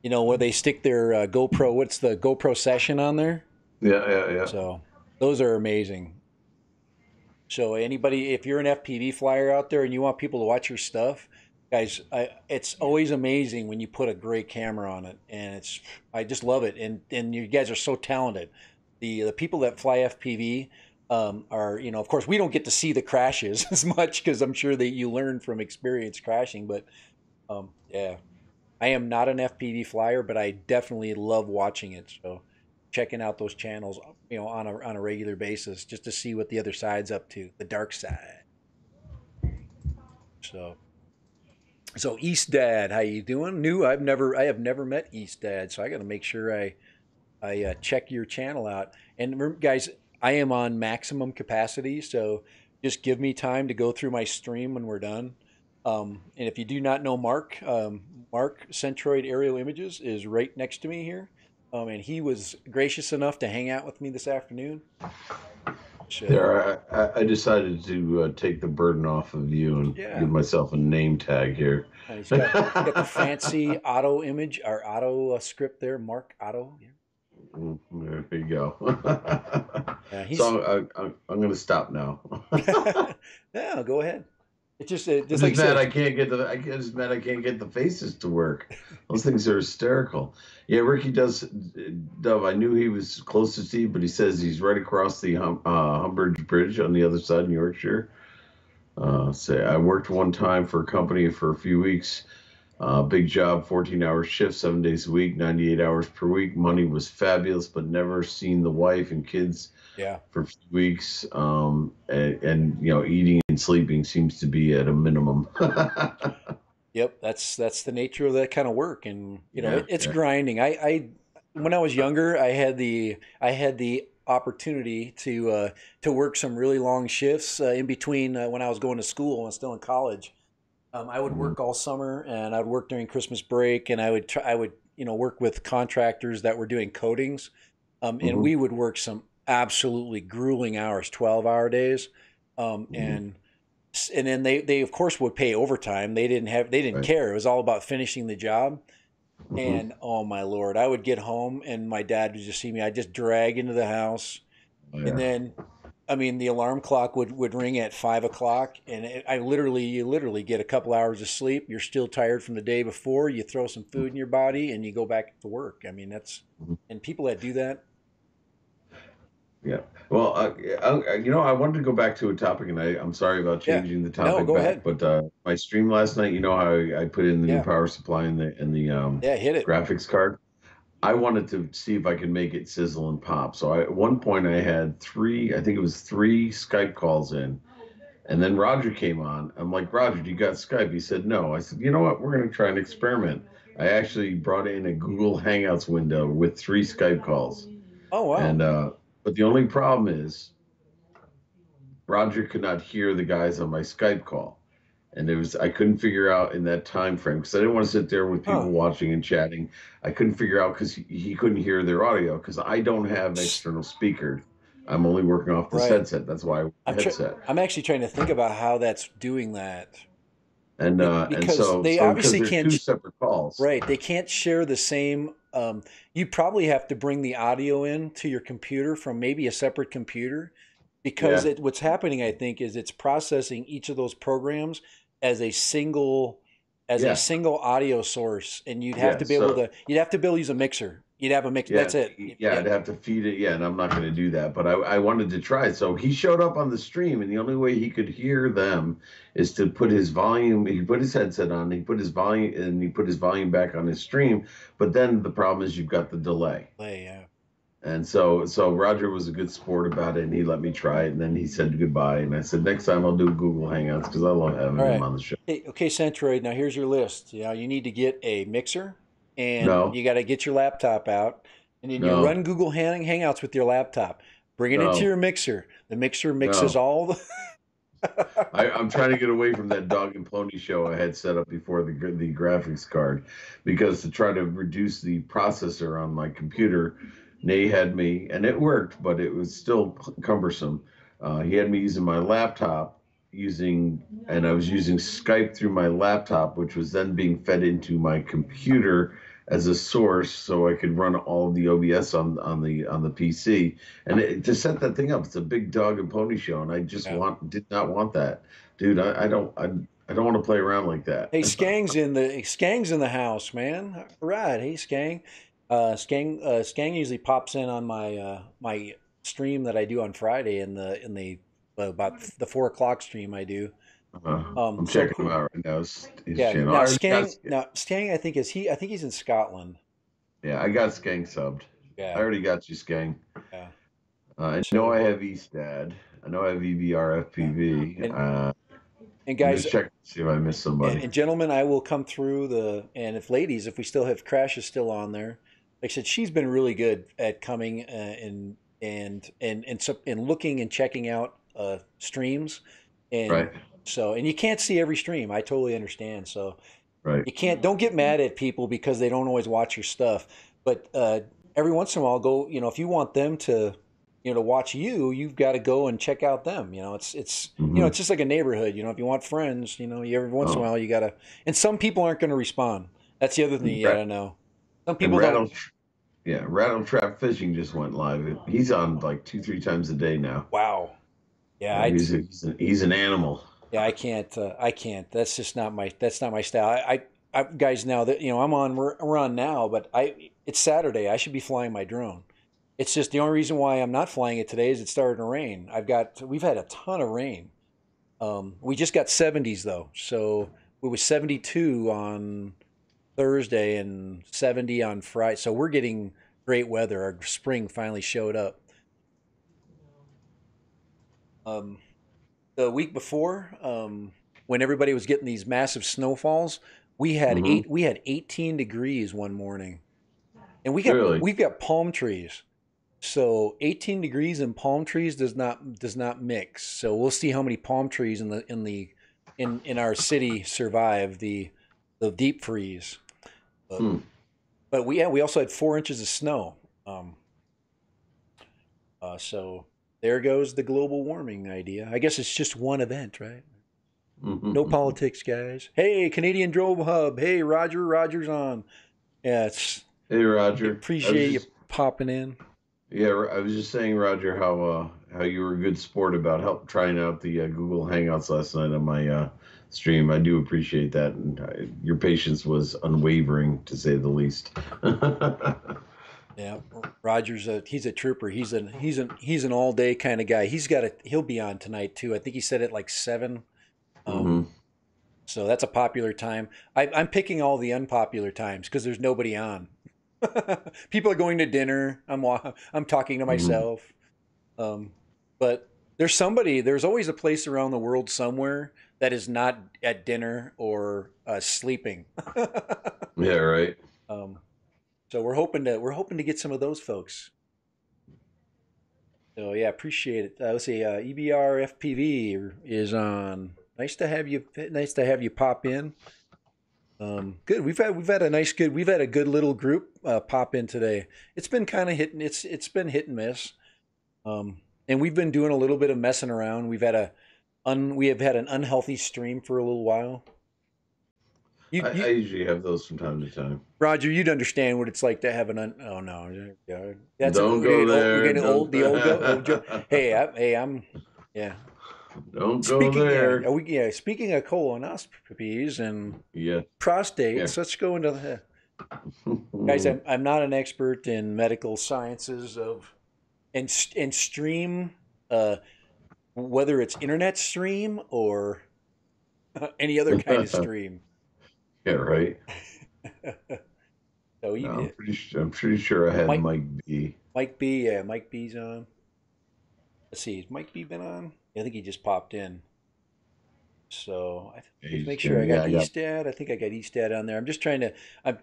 where they stick their GoPro, what's the GoPro session on there? Yeah, yeah, yeah. So, those are amazing. So anybody, if you're an FPV flyer out there and you want people to watch your stuff, guys, it's always amazing when you put a great camera on it, and I just love it. And you guys are so talented. The people that fly FPV are, of course, we don't get to see the crashes as much because I'm sure that you learn from experience crashing. But yeah, I am not an FPV flyer, but I definitely love watching it. So checking out those channels, on a regular basis, just to see what the other side's up to, the dark side. So East Dad, how you doing? I have never met East Dad, so I got to make sure I check your channel out. And remember, guys, I am on maximum capacity, so just give me time to go through my stream when we're done. And if you do not know Mark, Mark Centroid Aerial Images is right next to me here, and he was gracious enough to hang out with me this afternoon. So There, I decided to take the burden off of you and yeah, give myself a name tag here. he's got the fancy auto image or auto script there, Mark Auto. Yeah, There you go. he's So I'm going to stop now. no, go ahead. It's I'm just like just you said. mad I can't get the. I just mad I can't get the faces to work. Those things are hysterical. Yeah, Ricky does. Dove. I knew he was close to Steve, but he says he's right across the Humbridge Bridge on the other side in Yorkshire. Say I worked one time for a company for a few weeks. Big job, 14-hour shift, 7 days a week, 98 hours per week. Money was fabulous, but never seen the wife and kids Yeah. for a few weeks. And eating and sleeping seems to be at a minimum. Yep. That's the nature of that kind of work, and Yeah, it's yeah. grinding. When I was younger, I had the opportunity to work some really long shifts in between when I was going to school and still in college. I would Mhm, work all summer, and I'd work during Christmas break, and I would work with contractors that were doing coatings, and mhm, we would work some absolutely grueling hours, 12-hour days, mhm. and then they of course would pay overtime. They didn't Right. care. It was all about finishing the job. Mhm. And oh my lord, I would get home and my dad would just see me. I'd just drag into the house, Oh, and yeah. then I mean the alarm clock would ring at 5 o'clock, and you literally get a couple hours of sleep. You're still tired from the day before. You throw some food in your body and you go back to work. I mean that's Mhm. and people that do that, Yeah. Well, I wanted to go back to a topic, and I'm sorry about yeah. changing the No, topic go back, ahead. but my stream last night, you know how I put in the new Yeah, power supply and the yeah, hit it. graphics card. I wanted to see if I could make it sizzle and pop. So at one point I had three, I think it was three Skype calls in, And then Roger came on. I'm like, Roger, do you got Skype? He said, no. I said, you know what? We're going to try an experiment. I actually brought in a Google Hangouts window with 3 Skype calls. Oh, wow. And, but the only problem is Roger could not hear the guys on my Skype call. And I couldn't figure out in that time frame because I didn't want to sit there with Huh. people watching and chatting. I couldn't figure out because he couldn't hear their audio because I don't have external speakers. I'm only working off this Right. headset. That's why I headset. I'm actually trying to think about how that's doing that. And Because so they so because obviously they're can't, two separate calls. right, they can't share the same. You probably have to bring the audio in to your computer from maybe a separate computer, because Yeah, what's happening, I think, is it's processing each of those programs as a single yeah, audio source, and yeah. So you'd have to be able to use a mixer. You'd have a mix. yeah, That's it. yeah, I'd Yep. have to feed it. Yeah, and I'm not going to do that. But I wanted to try it. So he showed up on the stream, and the only way he could hear them is to put his volume. He put his headset on. He put his volume, and he put his volume back on his stream. But then the problem is you've got the delay. Yeah. And so Roger was a good sport about it, and he let me try it. And then he said goodbye. And I said next time I'll do Google Hangouts because I love All having him right. on the show. Okay, Centroid. Now here's your list. You need to get a mixer, and No, you got to get your laptop out, and then you no, run Google Hangouts with your laptop. Bring it into no, your mixer. The mixer mixes no. all the. I'm trying to get away from that dog and pony show I had set up before the graphics card, because to try to reduce the processor on my computer, Nay had me, and it worked, but it was still cumbersome. He had me using my laptop, and I was using Skype through my laptop, which was then being fed into my computer as a source, so I could run all of the OBS on the PC. And to set that thing up, it's a big dog and pony show, and I just Yeah. did not want that, dude. I don't want to play around like that. Hey, Skang's in the house, man. All right. Hey, Skang. Skang usually pops in on my stream that I do on Friday about the 4 o'clock stream I do. I'm So checking him cool. out right now. His Yeah. channel. I Now already got Skang. Now Skang. I think he's in Scotland. yeah, I got Skang subbed. I Yeah. already got you, Skang. Yeah. I know So I have Eastad. I know I have yeah. EBRFPV. And and I'm guys just checking to see if I missed somebody. and gentlemen, I will come through and if ladies, if we still have Crash is still on there, like I said, she's been really good at coming and looking and checking out streams, and Right, and you can't see every stream. I totally understand. So right. don't get mad at people because they don't always watch your stuff, but every once in a while, go. If you want them to, to watch you, you've got to go and check out them. Hmm. It's just like a neighborhood. If you want friends, every once in a Oh, while you gotta. And some people aren't going to respond. That's the other thing you Rat- gotta know. Some and people don't. Rattle Trap Fishing just went live. He's on like 2, 3 times a day now. Wow. Yeah, Yeah, he's an animal. yeah, I can't. I can't. That's just not my. That's not my style. Guys, now that I'm on, we're on now, but it's Saturday. I should be flying my drone. It's just the only reason why I'm not flying it today is it's starting to rain. We've had a ton of rain. We just got 70s though, so it was 72 on Thursday and 70 on Friday. So we're getting great weather. Our spring finally showed up. Um, the week before, when everybody was getting these massive snowfalls, Hmm. we had 18 degrees one morning, and Really? we've got palm trees. So 18 degrees and palm trees does not mix. So we'll see how many palm trees in our city survive the deep freeze. But Hmm. we also had 4 inches of snow. Um, so there goes the global warming idea. I guess it's just one event, right? No politics, guys. Hey, Canadian Drove Hub. Hey, Roger's on. Yeah, Hey, Roger. appreciate you popping in. I was just saying, Roger, how you were a good sport about trying out the Google Hangouts last night on my stream. I do appreciate that, and your patience was unwavering, to say the least. Yeah, he's a trooper. He's an all day kind of guy. He'll be on tonight too. I think he said it like 7. Hmm. Um, so that's a popular time. I'm picking all the unpopular times because there's nobody on. People are going to dinner. I'm talking to Hmm. myself. Um, but There's always a place around the world somewhere that is not at dinner or sleeping. Yeah, right. um, so we're hoping to get some of those folks. So yeah, appreciate it. Let's see, EBR FPV is on. Nice to have you. Nice to have you pop in. Good. We've had a good little group pop in today. It's been kind of hitting. It's been hit and miss. And we've been doing a little bit of messing around. We have had an unhealthy stream for a little while. I usually have those from time to time. Roger, you'd understand what it's like to have oh no, that's Don't go we're there. getting Don't. old. The old joke. Hey, I'm yeah. Don't go Are there. we, speaking of colonoscopies and Yeah. prostates, Yeah. let's go into the guys. I'm not an expert in medical sciences and stream, whether it's internet stream or any other kind of stream. Yeah, right. So No, you, I'm pretty sure I had Mike Mike B. Mike B, yeah, Mike B's on. Let's see, has Mike B been on? I think he just popped in. So let's make sure I got Eastad. I think I got Eastad on there. I'm just trying to.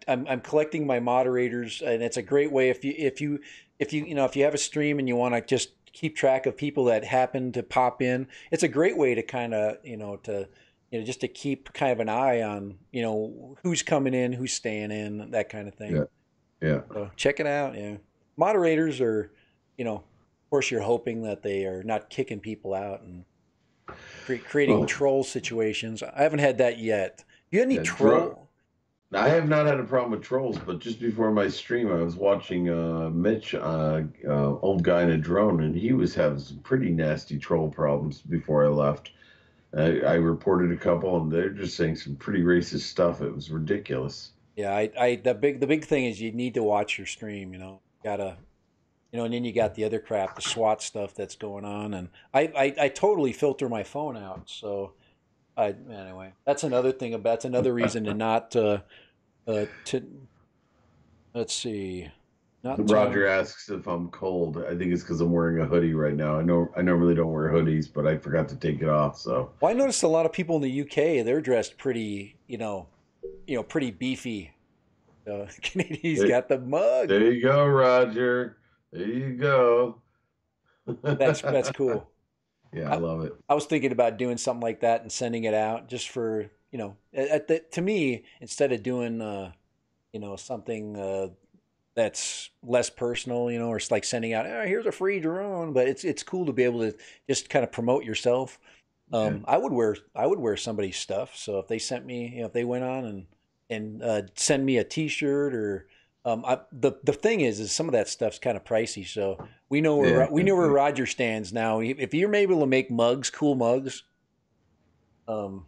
I'm collecting my moderators, and it's a great way if you have a stream and you want to just keep track of people that happen to pop in. It's a great way to kind of just to keep kind of an eye on who's coming in, who's staying in, that kind of thing. Yeah. Yeah. So check it out. Yeah, moderators are, of course, you're hoping that they are not kicking people out and creating Well, troll situations. I haven't had that yet. You had any yeah, troll? I have not had a problem with trolls, but just before my stream, I was watching Mitch, old guy in a drone, and he was having some pretty nasty troll problems before I left. I reported a couple, and they're just saying some pretty racist stuff. It was ridiculous. Yeah, the big thing is you need to watch your stream. Gotta and then you got the other crap, the SWAT stuff that's going on, and I totally filter my phone out. So anyway, that's another reason to not to let's see, not Roger asks if I'm cold. I think it's because I'm wearing a hoodie right now. I normally don't wear hoodies, but I forgot to take it off. So Well, I noticed a lot of people in the UK, they're dressed pretty, pretty beefy. Canadian's there, got the mug. there you go, Roger. There you go. That's cool. Yeah, I I, love it. I was thinking about doing something like that and sending it out just for, to me, instead of doing, something that's less personal, or it's like sending out, here's a free drone, but it's cool to be able to just kind of promote yourself. Yeah. I would wear somebody's stuff. So if they sent me, if they went on and send me a T-shirt or the thing is some of that stuff's kind of pricey. So we know where Roger stands now. If you're able to make mugs, cool mugs, I'm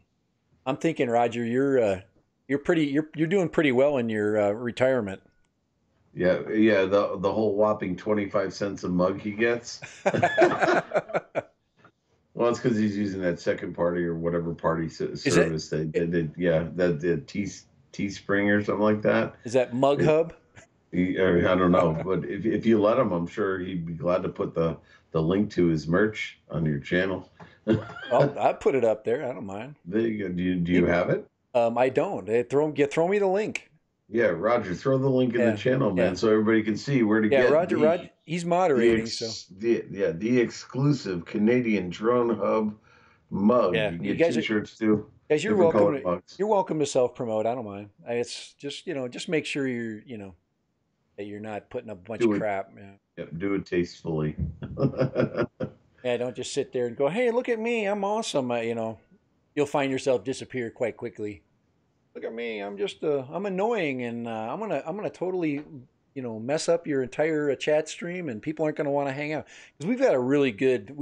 thinking Roger, you're doing pretty well in your retirement. Yeah, the whole whopping 25 cents a mug he gets. Well, it's because he's using that second party or whatever party service they did. Yeah, that the Teespring or something like that. Is that Mug Hub? I don't know, but if you let him, I'm sure he'd be glad to put the link to his merch on your channel. I put it up there. I don't mind. There you go. Do you have it? I don't. Throw me the link. Yeah, Roger, throw the link in the channel, man, so everybody can see where to get. Roger, he's moderating. The exclusive Canadian Drone Hub mug. Yeah, you get T-shirts too. Guys, you're welcome to self promote. I don't mind. It's just make sure that you're not putting a bunch of crap. Yeah, do it tastefully. Yeah, don't just sit there and go, "Hey, look at me, I'm awesome." You'll find yourself disappear quite quickly. Look at me, I'm annoying, and I'm gonna totally mess up your entire chat stream, and people aren't gonna want to hang out because we've got a really good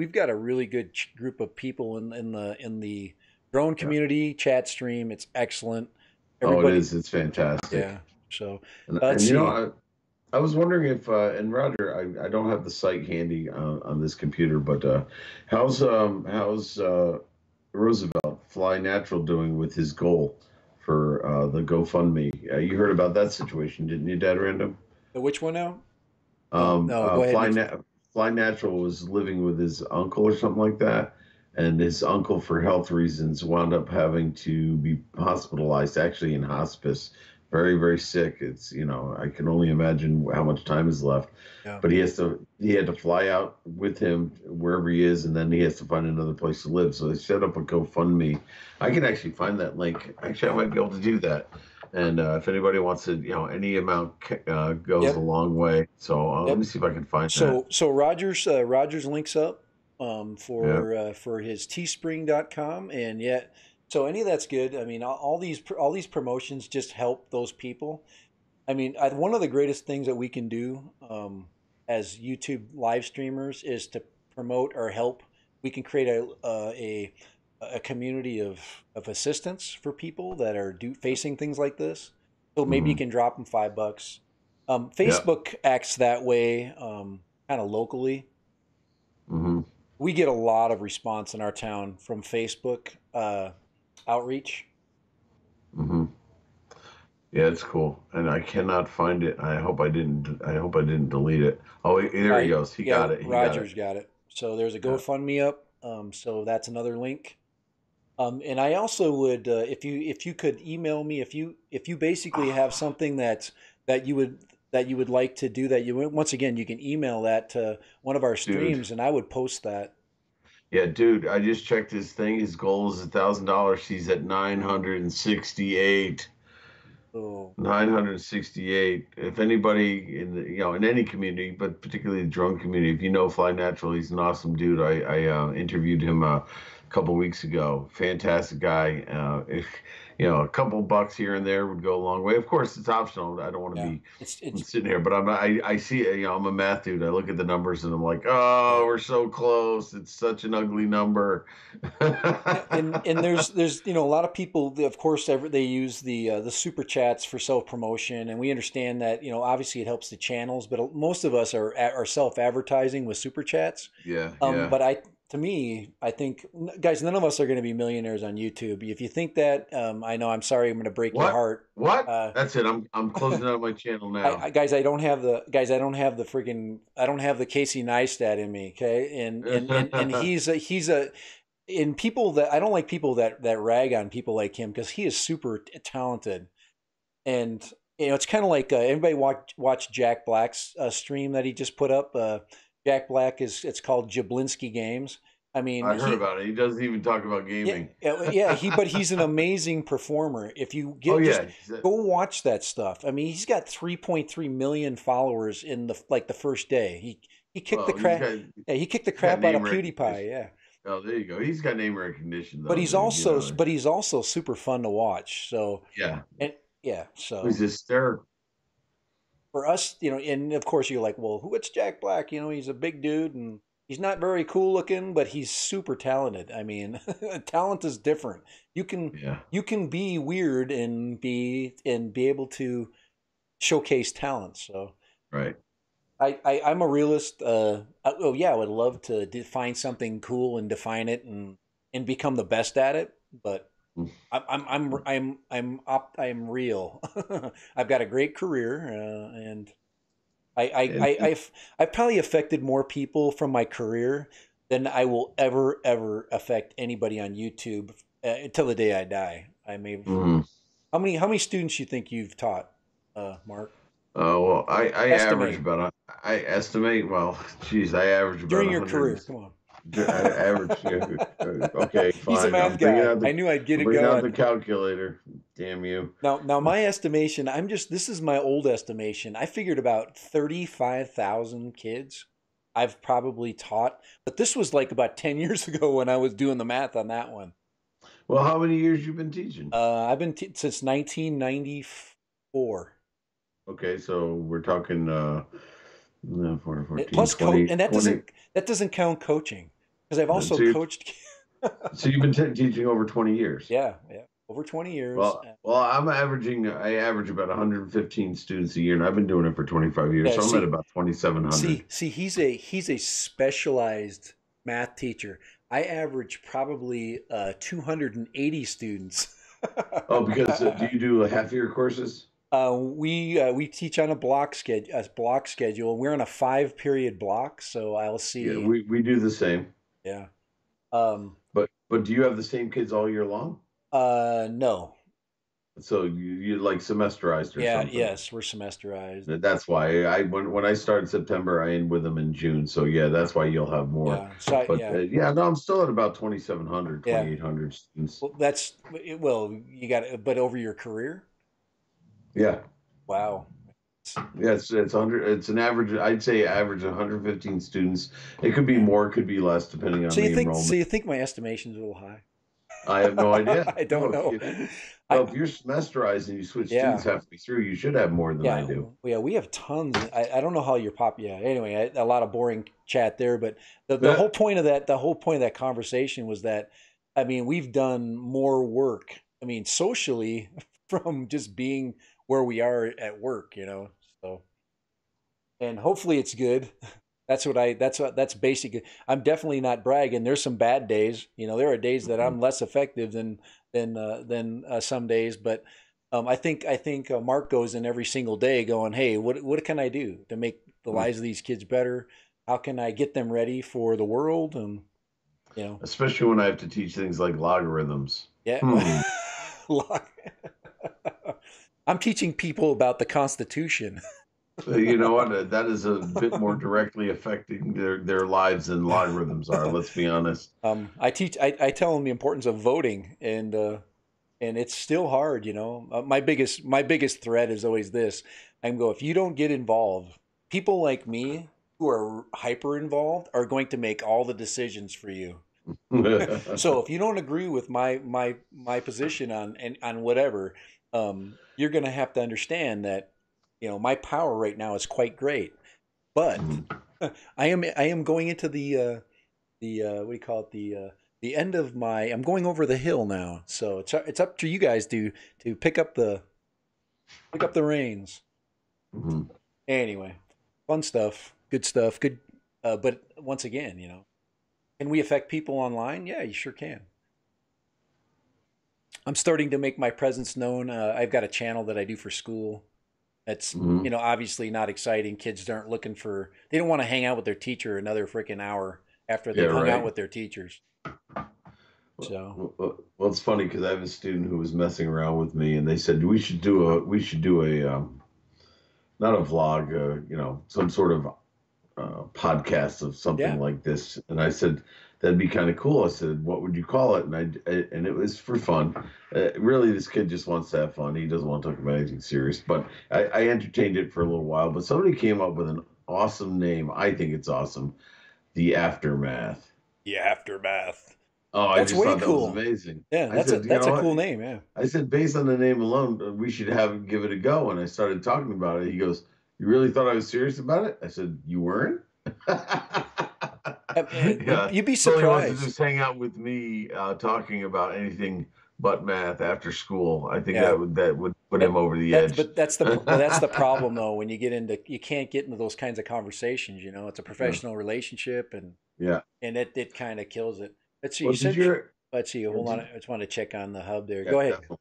group of people in the drone community chat stream. It's excellent. It is. It's fantastic. Yeah. So let's see. I was wondering if, and Roger, I don't have the site handy on this computer, but how's Roosevelt Fly Natural doing with his goal for the GoFundMe? You heard about that situation, didn't you, Dad Random? Which one now? No, go ahead. Fly Natural was living with his uncle or something like that, and his uncle, for health reasons, wound up having to be hospitalized, actually in hospice, very, very sick. It's, I can only imagine how much time is left. Yeah. But he had to fly out with him wherever he is, and then he has to find another place to live. So they set up a GoFundMe. I can actually find that link. Actually, I might be able to do that. And if anybody wants to, any amount goes a Yep. long way. So let me Yep. see if I can find that. So Rogers links up Yeah. for his teespring.com, and yet so any of that's good. I mean, all these promotions just help those people. I mean, one of the greatest things that we can do as YouTube live streamers is to promote or help. We can create a community of assistance for people that are facing things like this. So maybe you Hmm. can drop them $5. Yeah. Facebook acts that way, kind of locally. Hmm. We get a lot of response in our town from Facebook outreach. Hmm. Yeah, it's cool, and I cannot find it. I hope I didn't. I hope I didn't delete it. Oh, there he goes. He Yeah, got it. He got it. Rogers got it. So there's a Yeah. GoFundMe up. So that's another link. And I also would, if you could email me, if you basically have something that you would that you would like to do, that you once again you can email that to one of our Dude. streams, and I would post that. Yeah, dude. I just checked his thing. His goal is $1,000. He's at 968. So 968. If anybody in any community, but particularly the drone community, if you know Fly Natural, he's an awesome dude. I interviewed him a couple weeks ago. Fantastic guy. If a couple bucks here and there would go a long way. Of course, it's optional. I don't want to yeah, be it's sitting here, but I see, I'm a math dude. I look at the numbers and I'm like, yeah. oh, we're so close. It's such an ugly number. Yeah, and there's a lot of people, of course, they use the super chats for self promotion, and we understand that obviously it helps the channels, but most of us are self advertising with super chats. Yeah, yeah. But to me, I think, guys, none of us are going to be millionaires on YouTube. If you think that, I know, I'm sorry, I'm going to break your What? heart. What? Uh, That's it. I'm closing out my channel now. guys, I don't have the freaking, I don't have the Casey Neistat in me. Okay, and he's a and people that I don't like people that rag on people like him because he is super talented. And it's kind of like everybody watch Jack Black's stream that he just put up. Jack Black it's called Jablinski Games. I mean, I heard about it. He doesn't even talk about yeah, gaming. yeah, but he's an amazing performer. If you Oh get just yeah, he's go watch that stuff. I mean, he's got 3.3 million followers in the first day. He kicked the well, he's crap. got Yeah, he kicked the he's got crap out name of PewDiePie. recognition. Yeah. Oh, there you go. He's got name recognition but though, he's dude. also but he's also super fun to watch. So Yeah, and yeah, he's so hysterical. for us, and of course you're like, well, what's Jack Black? He's a big dude and he's not very cool looking, but he's super talented. I mean, talent is different. You can Yeah, you can be weird and be able to showcase talent. So right. I'm a realist. Oh yeah, I would love to find something cool and define it and become the best at it, but I'm real. I've got a great career, and And I've probably affected more people from my career than I will ever affect anybody on YouTube until the day I die. I mean, mm, how many students you think you've taught, Mark? well, I average Estimate about I estimate. Well, geez, I average about during your 100. career. Come on. I average. Okay, He's a fine. math guy. I knew I'd get I'm it bringing out the going. calculator. Damn you. Now my estimation, this is my old estimation. I figured about 35,000 kids I've probably taught, but this was like about 10 years ago when I was doing the math on that one. Well, how many years you been teaching? I've been since 1994. Okay, so we're talking no, 4, 14, Plus coach, 20, and 20. that doesn't count coaching because I've also So you coached. so you've been teaching over 20 years. Yeah, yeah, over 20 years. Well, I average about 115 students a year, and I've been doing it for 25 years, Yeah, so I'm at about 2,700. see, he's a specialized math teacher. I average probably 280 students. Oh, because do you do half year courses? We teach on a block schedule. We're on a 5 period block, so I'll Yeah, see. we do the same. Yeah. Um. But do you have the same kids all year long? No. So you like semesterized or Yeah. something? Yes, we're semesterized. That's why when I start in September, I end with them in June. So yeah, that's why you'll have more. Yeah. So But yeah. yeah, no, I'm still at about 2,700, Yeah. 2,800 students. Well, you got it, but over your career. Yeah. Wow. Yeah, it's 100. It's an average. I'd say average 115 students. It could be Yeah. more, could be less, depending So on you the think? So enrollment. you think my estimation's a little high? I have no idea. I No, don't know. no, I if you're semesterized and you switch students Yeah. halfway through, you should have more than I Yeah, do. yeah, we have tons. I don't know how your pop. Yeah. Anyway, a lot of boring chat there, but the Yeah. whole point of that conversation was that, I mean, we've done more work. I mean, socially, from just being where we are at work. So, and hopefully it's good. That's basic. I'm definitely not bragging. There's some bad days. There are days that I'm less effective than some days, but I think Mark goes in every single day going, "Hey, what can I do to make the Mhm. lives of these kids better? How can I get them ready for the world?" And you know, Especially when I have to teach things like logarithms. yeah. Hmm. I'm teaching people about the Constitution. You know what? That is a bit more directly affecting their lives than logarithms are. Let's be honest. I tell them the importance of voting, and it's still hard. My biggest threat is always this. If you don't get involved, people like me who are hyper involved are going to make all the decisions for you. So if you don't agree with my position on whatever, you're going to have to understand that my power right now is quite great, but I am going into the what do you call it, the end of my, I'm going over the hill now, so it's up to you guys to pick up the reins. Mhm. Anyway, fun stuff, good. But once again, can we affect people online? Yeah, you sure can. I'm starting to make my presence known. I've got a channel that I do for school. It's Mhm. obviously not exciting. Kids aren't looking for, they don't want to hang out with their teacher another freaking hour after Yeah, they've hung out right. with their teachers. So Well, it's funny because I have a student who was messing around with me, and they said we should do a not a vlog, some sort of podcast of something yeah. like this. And I said that'd be kind of cool. I said, what would you call it? And it was for fun. Really, this kid just wants to have fun. He doesn't want to talk about anything serious. But I entertained it for a little while. But somebody came up with an awesome name. I think it's awesome. The Aftermath. The aftermath. Oh, I That's just way thought that was cool. amazing. Yeah, I that's a said, you that's know a what? cool name. Yeah. I said, based on the name alone, we should give it a go. And I started talking about it. He goes, "You really thought I was serious about it?" I said, "You weren't." Yeah, You'd be so he wants to surprised. just hang out with me, talking about anything but math after school. I think Yeah. that would put him That, over the that edge. but that's the problem though, when you can't get into those kinds of conversations. It's a Yeah, professional relationship, and yeah. it kind of kills it. Let's see. Well, You did said. you? Let's see. Hold on. Did, I just want to check on the hub there. yeah, Go ahead. definitely.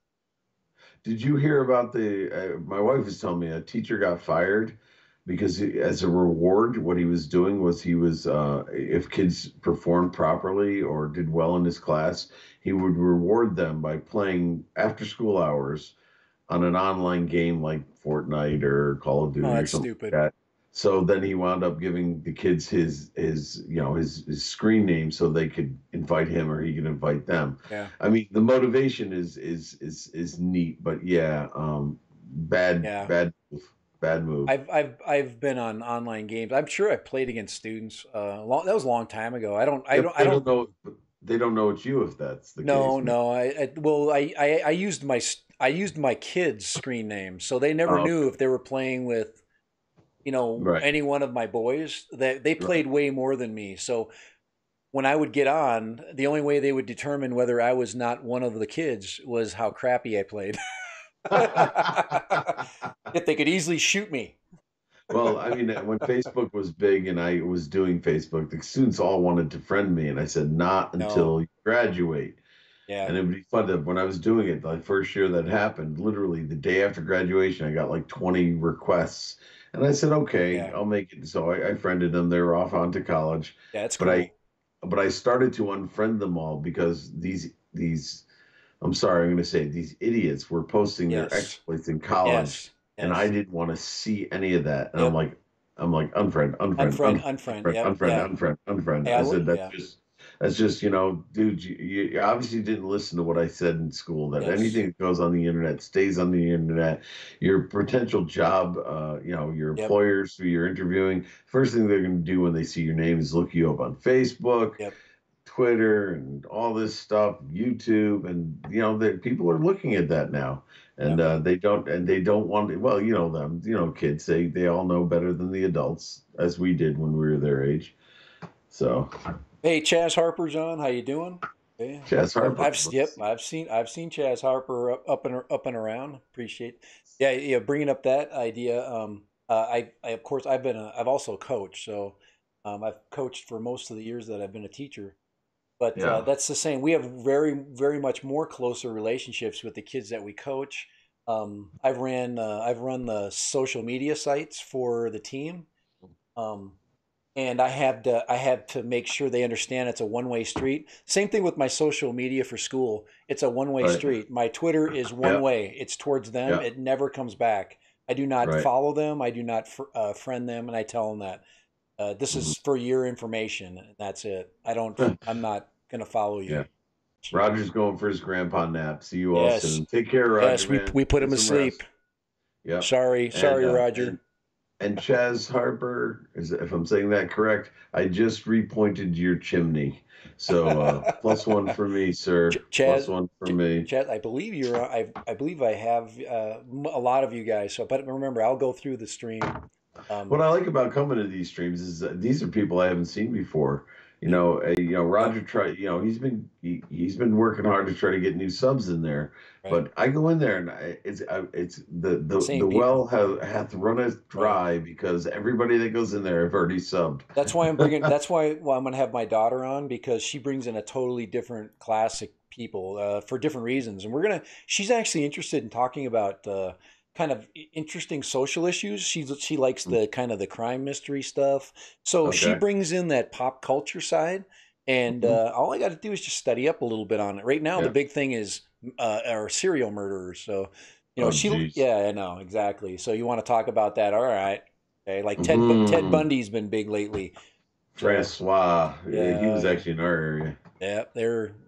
Did you hear about the? My wife was telling me a teacher got fired because as a reward, what he was doing was if kids performed properly or did well in his class, he would reward them by playing after school hours on an online game like Fortnite or Call of Oh, Duty or that's something stupid. like that. So then he wound up giving the kids his screen name so they could invite him or he could invite them. Yeah. I mean, the motivation is neat, but yeah, bad Yeah. bad move, bad move. I've been on online games. I'm sure I played against students. That was a long time ago. Yeah, but they don't know it's you if that's the No, case, man. no. Well, I used my kids' screen name, so they never Oh, knew if they were playing with right, any one of my boys. That they right. played way more than me. So when I would get on, the only way they would determine whether I was not one of the kids was how crappy I played. If they could easily shoot me. Well, I mean, when Facebook was big and I was doing Facebook, the students all wanted to friend me, and I said, "Not No. until you graduate." Yeah. And it'd be fun to, when I was doing it, the first year that happened, literally the day after graduation, I got like 20 requests. And I said, okay, Yeah. I'll make it. So I friended them. They were off onto college. Yeah. It's But I cool. but I started to unfriend them all because these I'm sorry, I'm going to say these idiots were posting their Yes. exploits in college, Yes. and I Yes. didn't want to see any of that. And Yep. I'm like, unfriend, unfriend, Unfriend. unfriend, Unfriend. unfriend, Yep. unfriend, Yeah. unfriend, unfriend. Yeah. I said Yeah. that's just, dude, you obviously didn't listen to what I said in school. That Yes. anything that goes on the internet stays on the internet. Your potential job, your Yep. employers who you're interviewing, first thing they're going to do when they see your name is look you up on Facebook, Yep. Twitter, and all this stuff, YouTube, and that people are looking at that now, and Yep. they don't want to, well, them, kids, they all know better than the adults, as we did when we were their age. So, Hey, Chaz Harper's on. How you doing? Yeah, Chaz Harper, Yep, I've seen Chaz Harper up and around. Appreciate. Yeah, yeah. Bringing up that idea. I of course I've also coached. So, I've coached for most of the years that I've been a teacher. But yeah, that's the same. We have very much more closer relationships with the kids that we coach. I've run the social media sites for the team. Um, and I had to make sure they understand it's a one-way street. Same thing with my social media for school. It's a one-way right, street. My Twitter is one yeah, way. It's towards them. yeah, It never comes back. I do not right, follow them. I do not friend them, and I tell them that this mhm. is for your information. And that's it. I don't. I'm not gonna follow you. Yeah. Roger's going for his grandpa nap. See you all Yes, soon. Take care, Roger, yes. We man. we put him Get to some sleep. rest. Yep. Sorry, And sorry, Roger. Chaz Harper, if I'm saying that correct, I just repointed your chimney. So plus one for me, sir. Plus Chaz, one for me. Chaz, I believe you're. I believe I have a lot of you guys. So, but remember, I'll go through the stream. What Um, I like about coming to these streams is that these are people I haven't seen before. yeah, Roger yep, tried. He's been working hard to try to get new subs in there. right. But I go in there and it's the Same well people, hath runneth right? dry because everybody that goes in there have already subbed. That's why I'm bringing. That's why well, I'm going to have my daughter on because she brings in a totally different classic people for different reasons, and we're gonna. She's actually interested in talking about kind of interesting social issues. She likes the kind of the crime mystery stuff. So she Okay. brings in that pop culture side, and Hmm. all I got to do is just study up a little bit on it. Right now, the Yeah. big thing is are serial murderers. So Oh, she. geez. Yeah, I know exactly. So you want to talk about that? All right. Okay, like Ted Hmm. Bundy's been big lately. So Francois. He yeah, was yeah, actually in our area.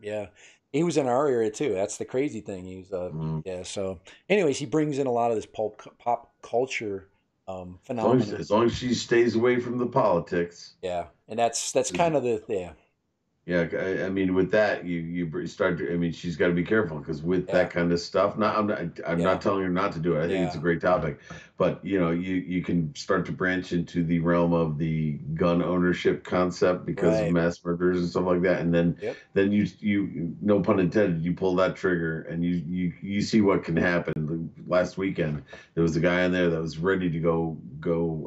yeah. He was in our area too. That's the crazy thing. He's Mm. yeah. So, anyways, he brings in a lot of this pop culture phenomena. As long as she stays away from the politics. Yeah, and that's kind of the yeah, Yeah, I mean, with that, start to. I mean, she's got to be careful because with yeah, that kind of stuff, I'm yeah, not telling her not to do it. I think it's yeah. a great topic, but you can start to branch into the realm of the gun ownership concept because of Right. mass murders and stuff like that, and Yep. then you no pun intended, you pull that trigger and you see what can happen. Last weekend, there was a guy in there that was ready to go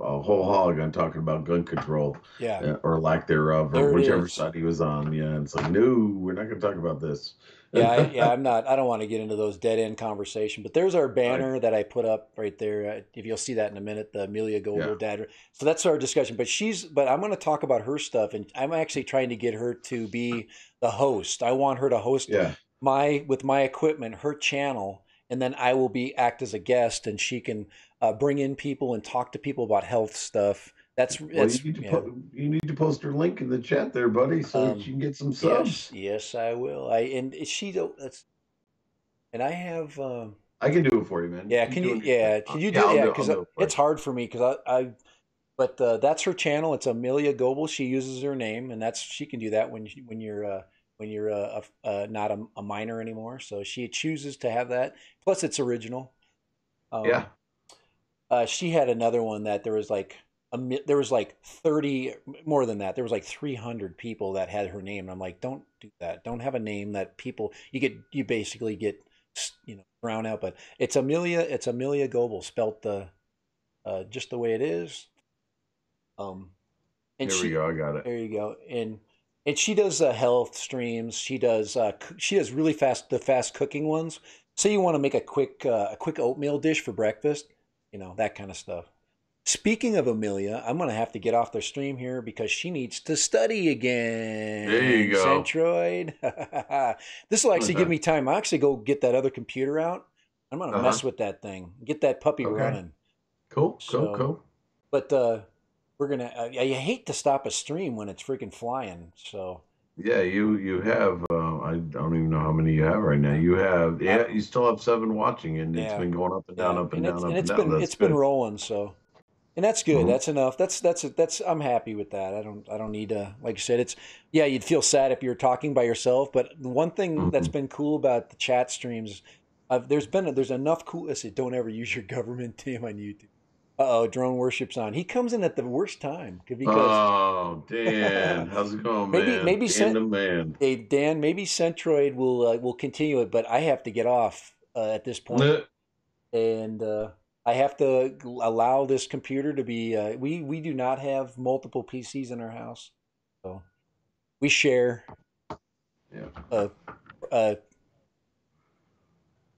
a whole hog on talking about gun control Yeah. or lack thereof, or There it whichever is. side he was on. Yeah, and it's like, no, we're not going to talk about this. Yeah, I'm not. I don't want to get into those dead end conversation. But there's our I, banner that I put up right there. If you'll see that in a minute, the Amelia yeah, Goebel dad. So that's our discussion. But I'm going to talk about her stuff, and I'm actually trying to get her to be the host. I want her to host yeah. my with my equipment her channel, and then I will be act as a guest, and she can bring in people and talk to people about health stuff. Well, That's yeah. you need to post her link in the chat there, buddy, so she Um, can get some yes, subs. yes, I will. And she don't. That's and I have. I can do it for you, man. Yeah, Keep can you? doing your thing. Yeah, can you Yeah, do? Yeah, I'll because do it for you. it's hard for me because but that's her channel. It's Amelia Goebel. She uses her name, and that's she can do that when you're not a minor anymore. So she chooses to have that. Plus, it's original. Yeah, Um, she had another one that there was like there was like 30 more than that. There was like 300 people that had her name. And I'm like, don't do that. Don't have a name that people you basically get drowned out. But it's Amelia Goebel spelt the just the way it is. Um, and here we she go. I got it. there you go. And And she does health streams. She does really fast cooking ones. Say you want to make a quick oatmeal dish for breakfast, that kind of stuff. Speaking of Amelia, I'm gonna have to get off the stream here because she needs to study There you again. go. Centroid. This will actually give me time. I'll actually go get that other computer out. I'm gonna Uh-huh. mess with that thing, get that puppy Okay. running. Cool. Cool. So, Cool. but we're gonna. You hate to stop a stream when it's freaking flying. So Yeah, you have I don't even know how many you have right now. uh, You have I yeah, don't. you still have seven watching, and it's Yeah, been going up and down, yeah, up and and down, it's up and and it's down. been That's it's been good. rolling. So. And that's good. Hmm. That's enough. That's I'm happy with that. I don't need to, like you said, it's, yeah, you'd feel sad if you were talking by yourself, but the one thing that's Hmm. been cool about the chat streams, there's enough cool. I said, don't ever use your government name on YouTube. Uh-oh, drone worship's on. He comes in at the worst time because Oh, Dan, how's it going, maybe man? maybe Dan Cent, the man. hey, Dan, maybe Centroid will continue it, but I have to get off at this point, Nah. and I have to allow this computer to be. We do not have multiple PCs in our house, so we share. Yeah. Uh, uh,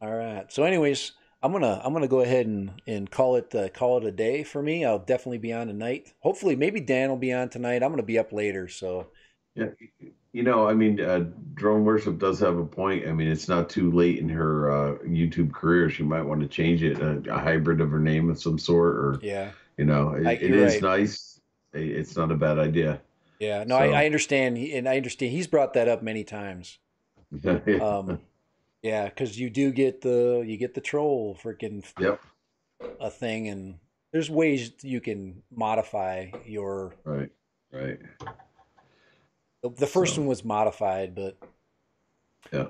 all right. So, anyways, I'm gonna go ahead and call it a day for me. I'll definitely be on tonight. Hopefully, maybe Dan will be on tonight. I'm gonna be up later, so Yeah. I mean, drone worship does have a point. I mean, it's not too late in her YouTube career. She might want to change it, a hybrid of her name of some sort, or yeah. it You're is right. nice. It's not a bad idea. Yeah. No, I So, understand, and I understand. He's brought that up many times. yeah. Um, yeah, because you get the troll freaking Yep. a thing, and there's ways you can modify your. Right. Right. The first So, one was modified, but yeah.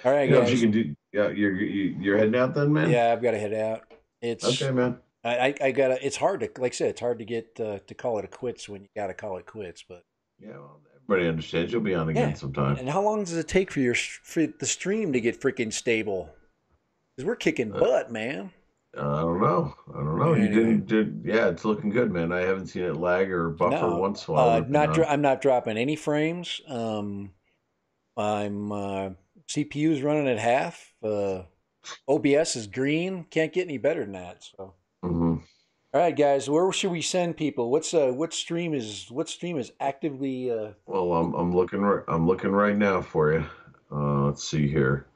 all right, If you guys. can do, yeah, you're heading out then, man. Yeah, I've got to head out. It's Okay, man. I gotta. It's hard to, like I said, it's hard to get to call it a quits when you gotta call it quits. But Yeah, well, everybody understands. You'll be on again yeah, sometime. and how long does it take for the stream to get freaking stable? Because we're kicking Uh, butt, man. I don't know. I don't know. You Anyway, didn't did yeah, it's looking good, man. I haven't seen it lag or buffer no, once while we've been on. I'm not dropping any frames. I'm CPU is running at half. OBS is green. Can't get any better than that. So, Hmm. all right, guys, where should we send people? What stream is actively? Well, I'm looking right now for you. Let's see here.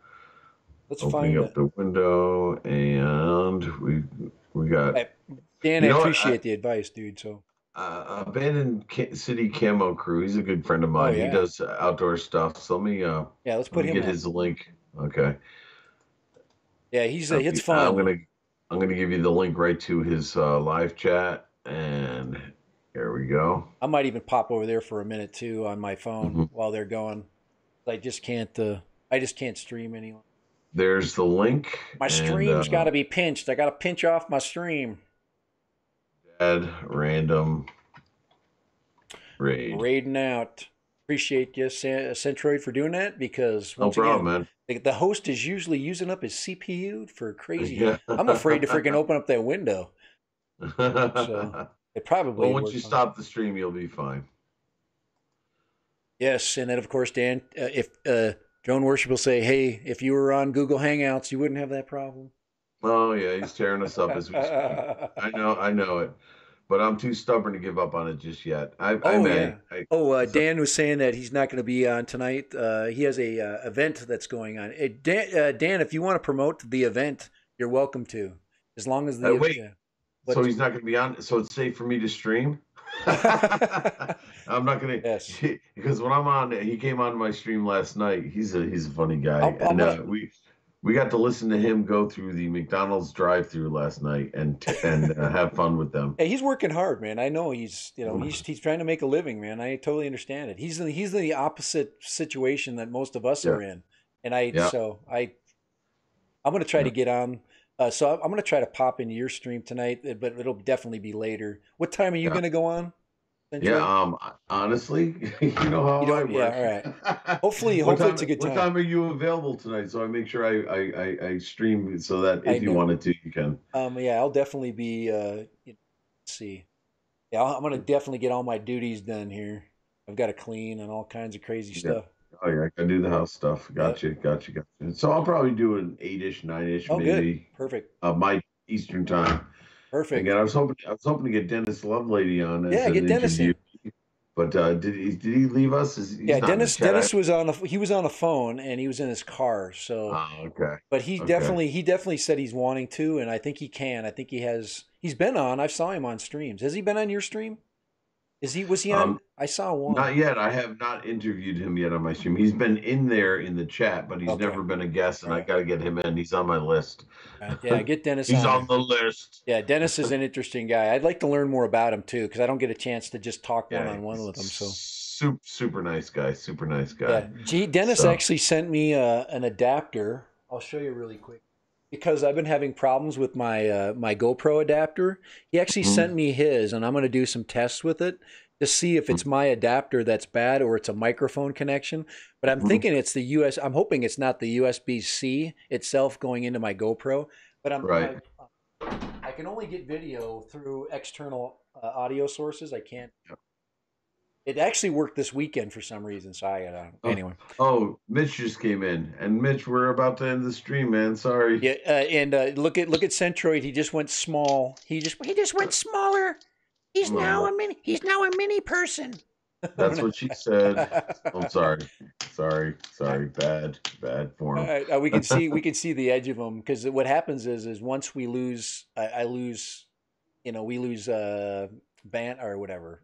Let's Opening find. up the window, and we got. I, Dan, I You know what? appreciate the advice, dude. So, Abandoned City Camo Crew. He's a good friend of oh mine. He yeah, does outdoor stuff. So yeah. Let's let put me him get on. his link. Okay. Yeah, it's I'm fun. gonna give you the link right to his live chat, and here we go. I might even pop over there for a minute too on my phone Hmm. while they're going. I just can't. I just can't stream anymore. There's the link, My and stream's got to be pinched. I got to pinch off my stream. add random raid. Raiding out. Appreciate you, Centroid, for doing that because No once again, problem, the host is usually using up his CPU for man. crazy. Yeah. I'm afraid to freaking open up that window. So it Well, probably once you worked fine. stop the stream, you'll be fine. Yes, and then of course, Dan, if Drone Worship will say, "Hey, if you were on Google Hangouts, you wouldn't have that problem." Oh yeah, he's tearing us up as we speak. I know it, but I'm too stubborn to give up on it just yet. I Oh may. yeah. I, Oh, so, Dan was saying that he's not going to be on tonight. He has a event that's going on. Dan, if you want to promote the event, you're welcome to, as long as the wait. yeah. So What? he's not going to be on. So it's safe for me to stream. I'm not going Yes, to because when I'm on, he came on my stream last night. He's a funny guy, I'm and gonna. we got to listen to him go through the McDonald's drive-through last night and have fun with them. Yeah, he's working hard, man. I know he's trying to make a living, man. I totally understand it. He's in the opposite situation that most of us Yeah, are in, and yeah, I'm gonna try yeah, to get on. So I'm gonna try to pop into your stream tonight, but it'll definitely be later. What time are you yeah. gonna go on, Yeah, Centroid? honestly, you know You how I don't? Yeah, work. all right. Hopefully it's a good What time. time are you available tonight? So I make sure I stream so that I if you know. wanted to, you can. Yeah, I'll definitely be. Let's see. Yeah, I'm gonna definitely get all my duties done here. I've got to clean and all kinds of crazy Yeah. stuff. Oh yeah, I can do the house stuff. Yep. Gotcha. So I'll probably do an 8-ish, 9-ish, Oh, good. maybe. Perfect. My Eastern time. Again, Perfect. I was hoping to get Dennis Lovelady on as Yeah, an get Dennis interview, in. but did he leave us? Yeah, He's not in the Dennis. chat. Dennis was on the. He was on the phone and he was in his car. So, Oh, okay. but Okay. he definitely said he's wanting to, and I think he can. I think he has. He's been on. I saw him on streams. Has he been on your stream? Is he? Was he on? Um, I saw one. Not yet. I have not interviewed him yet on my stream. He's been in there in the chat, but he's Okay. never been a guest, All and I right. got to get him in. He's on my list. All right. Yeah, get Dennis He's on on there. the list. Yeah, Dennis is an interesting guy. I'd like to learn more about him too, because I don't get a chance to just talk one Yeah, on one he's with him. So. super nice guy. Super nice guy. Yeah, Dennis So, actually sent me an adapter. I'll show you really quick because I've been having problems with my GoPro adapter. He actually mhm, sent me his, and I'm going to do some tests with it to see if it's mhm, my adapter that's bad or it's a microphone connection. But I'm mhm. thinking it's the US. I'm hoping it's not the USB-C itself going into my GoPro. But Right. I can only get video through external audio sources. I can't. It actually worked this weekend for some reason. So Oh, anyway. Mitch just came in, and Mitch, we're about to end the stream, man. Sorry. Yeah, and look at Centroid. He just went small. He just went smaller. Oh, He's now a mini person. that's what she said. I'm All sorry. Sorry. Bad form. right, we can see the edge of him because what happens is once we lose, I lose, we lose band or whatever.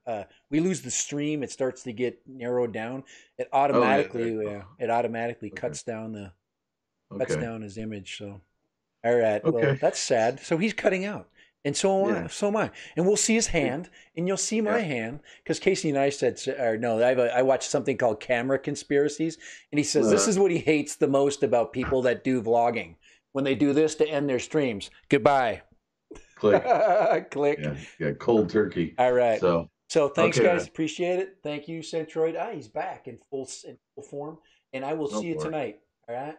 We lose the stream. It starts to get narrowed down. Oh yeah, there you go. It automatically Okay. cuts Okay. down his image. So. All right. Well, Okay. that's sad. So he's cutting out. And so am I. Yeah. So am I. And we'll see his hand, and you'll see my Yeah. hand, because Casey and I said, or no, I watched something called Camera Conspiracies, and he says this Uh, is what he hates the most about people that do vlogging when they do this to end their streams. Goodbye. Click. Click. Yeah. Yeah. Cold turkey. All right. So So thanks, okay, guys. man. Appreciate it. Thank you, Centroid. He's back in full form, and I will No see you worries. tonight. All right.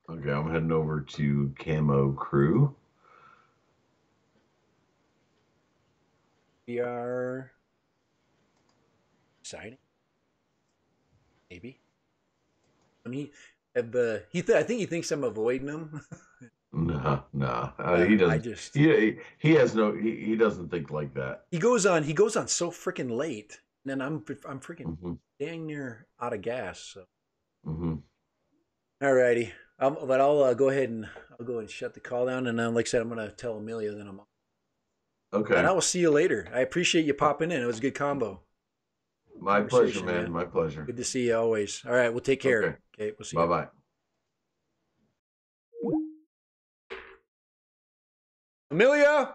Okay, I'm heading over to Camo Crew. We are exciting. Maybe. I mean, I think he thinks I'm avoiding him. No. Yeah, He I doesn't. just He has no. He doesn't think like that. he goes on so freaking late, and then I'm freaking Hmm. dang near out of gas. So, Hmm. alrighty, but I'll go ahead and shut the call down, and then like I said, I'm gonna tell Amelia that I'm on, and I Okay. will see you later. I appreciate you popping in. It was a good My pleasure, conversation, man. man. My pleasure. Good to see you always. All right, we'll take care. Okay. Okay, we'll see Bye you. bye. Amelia.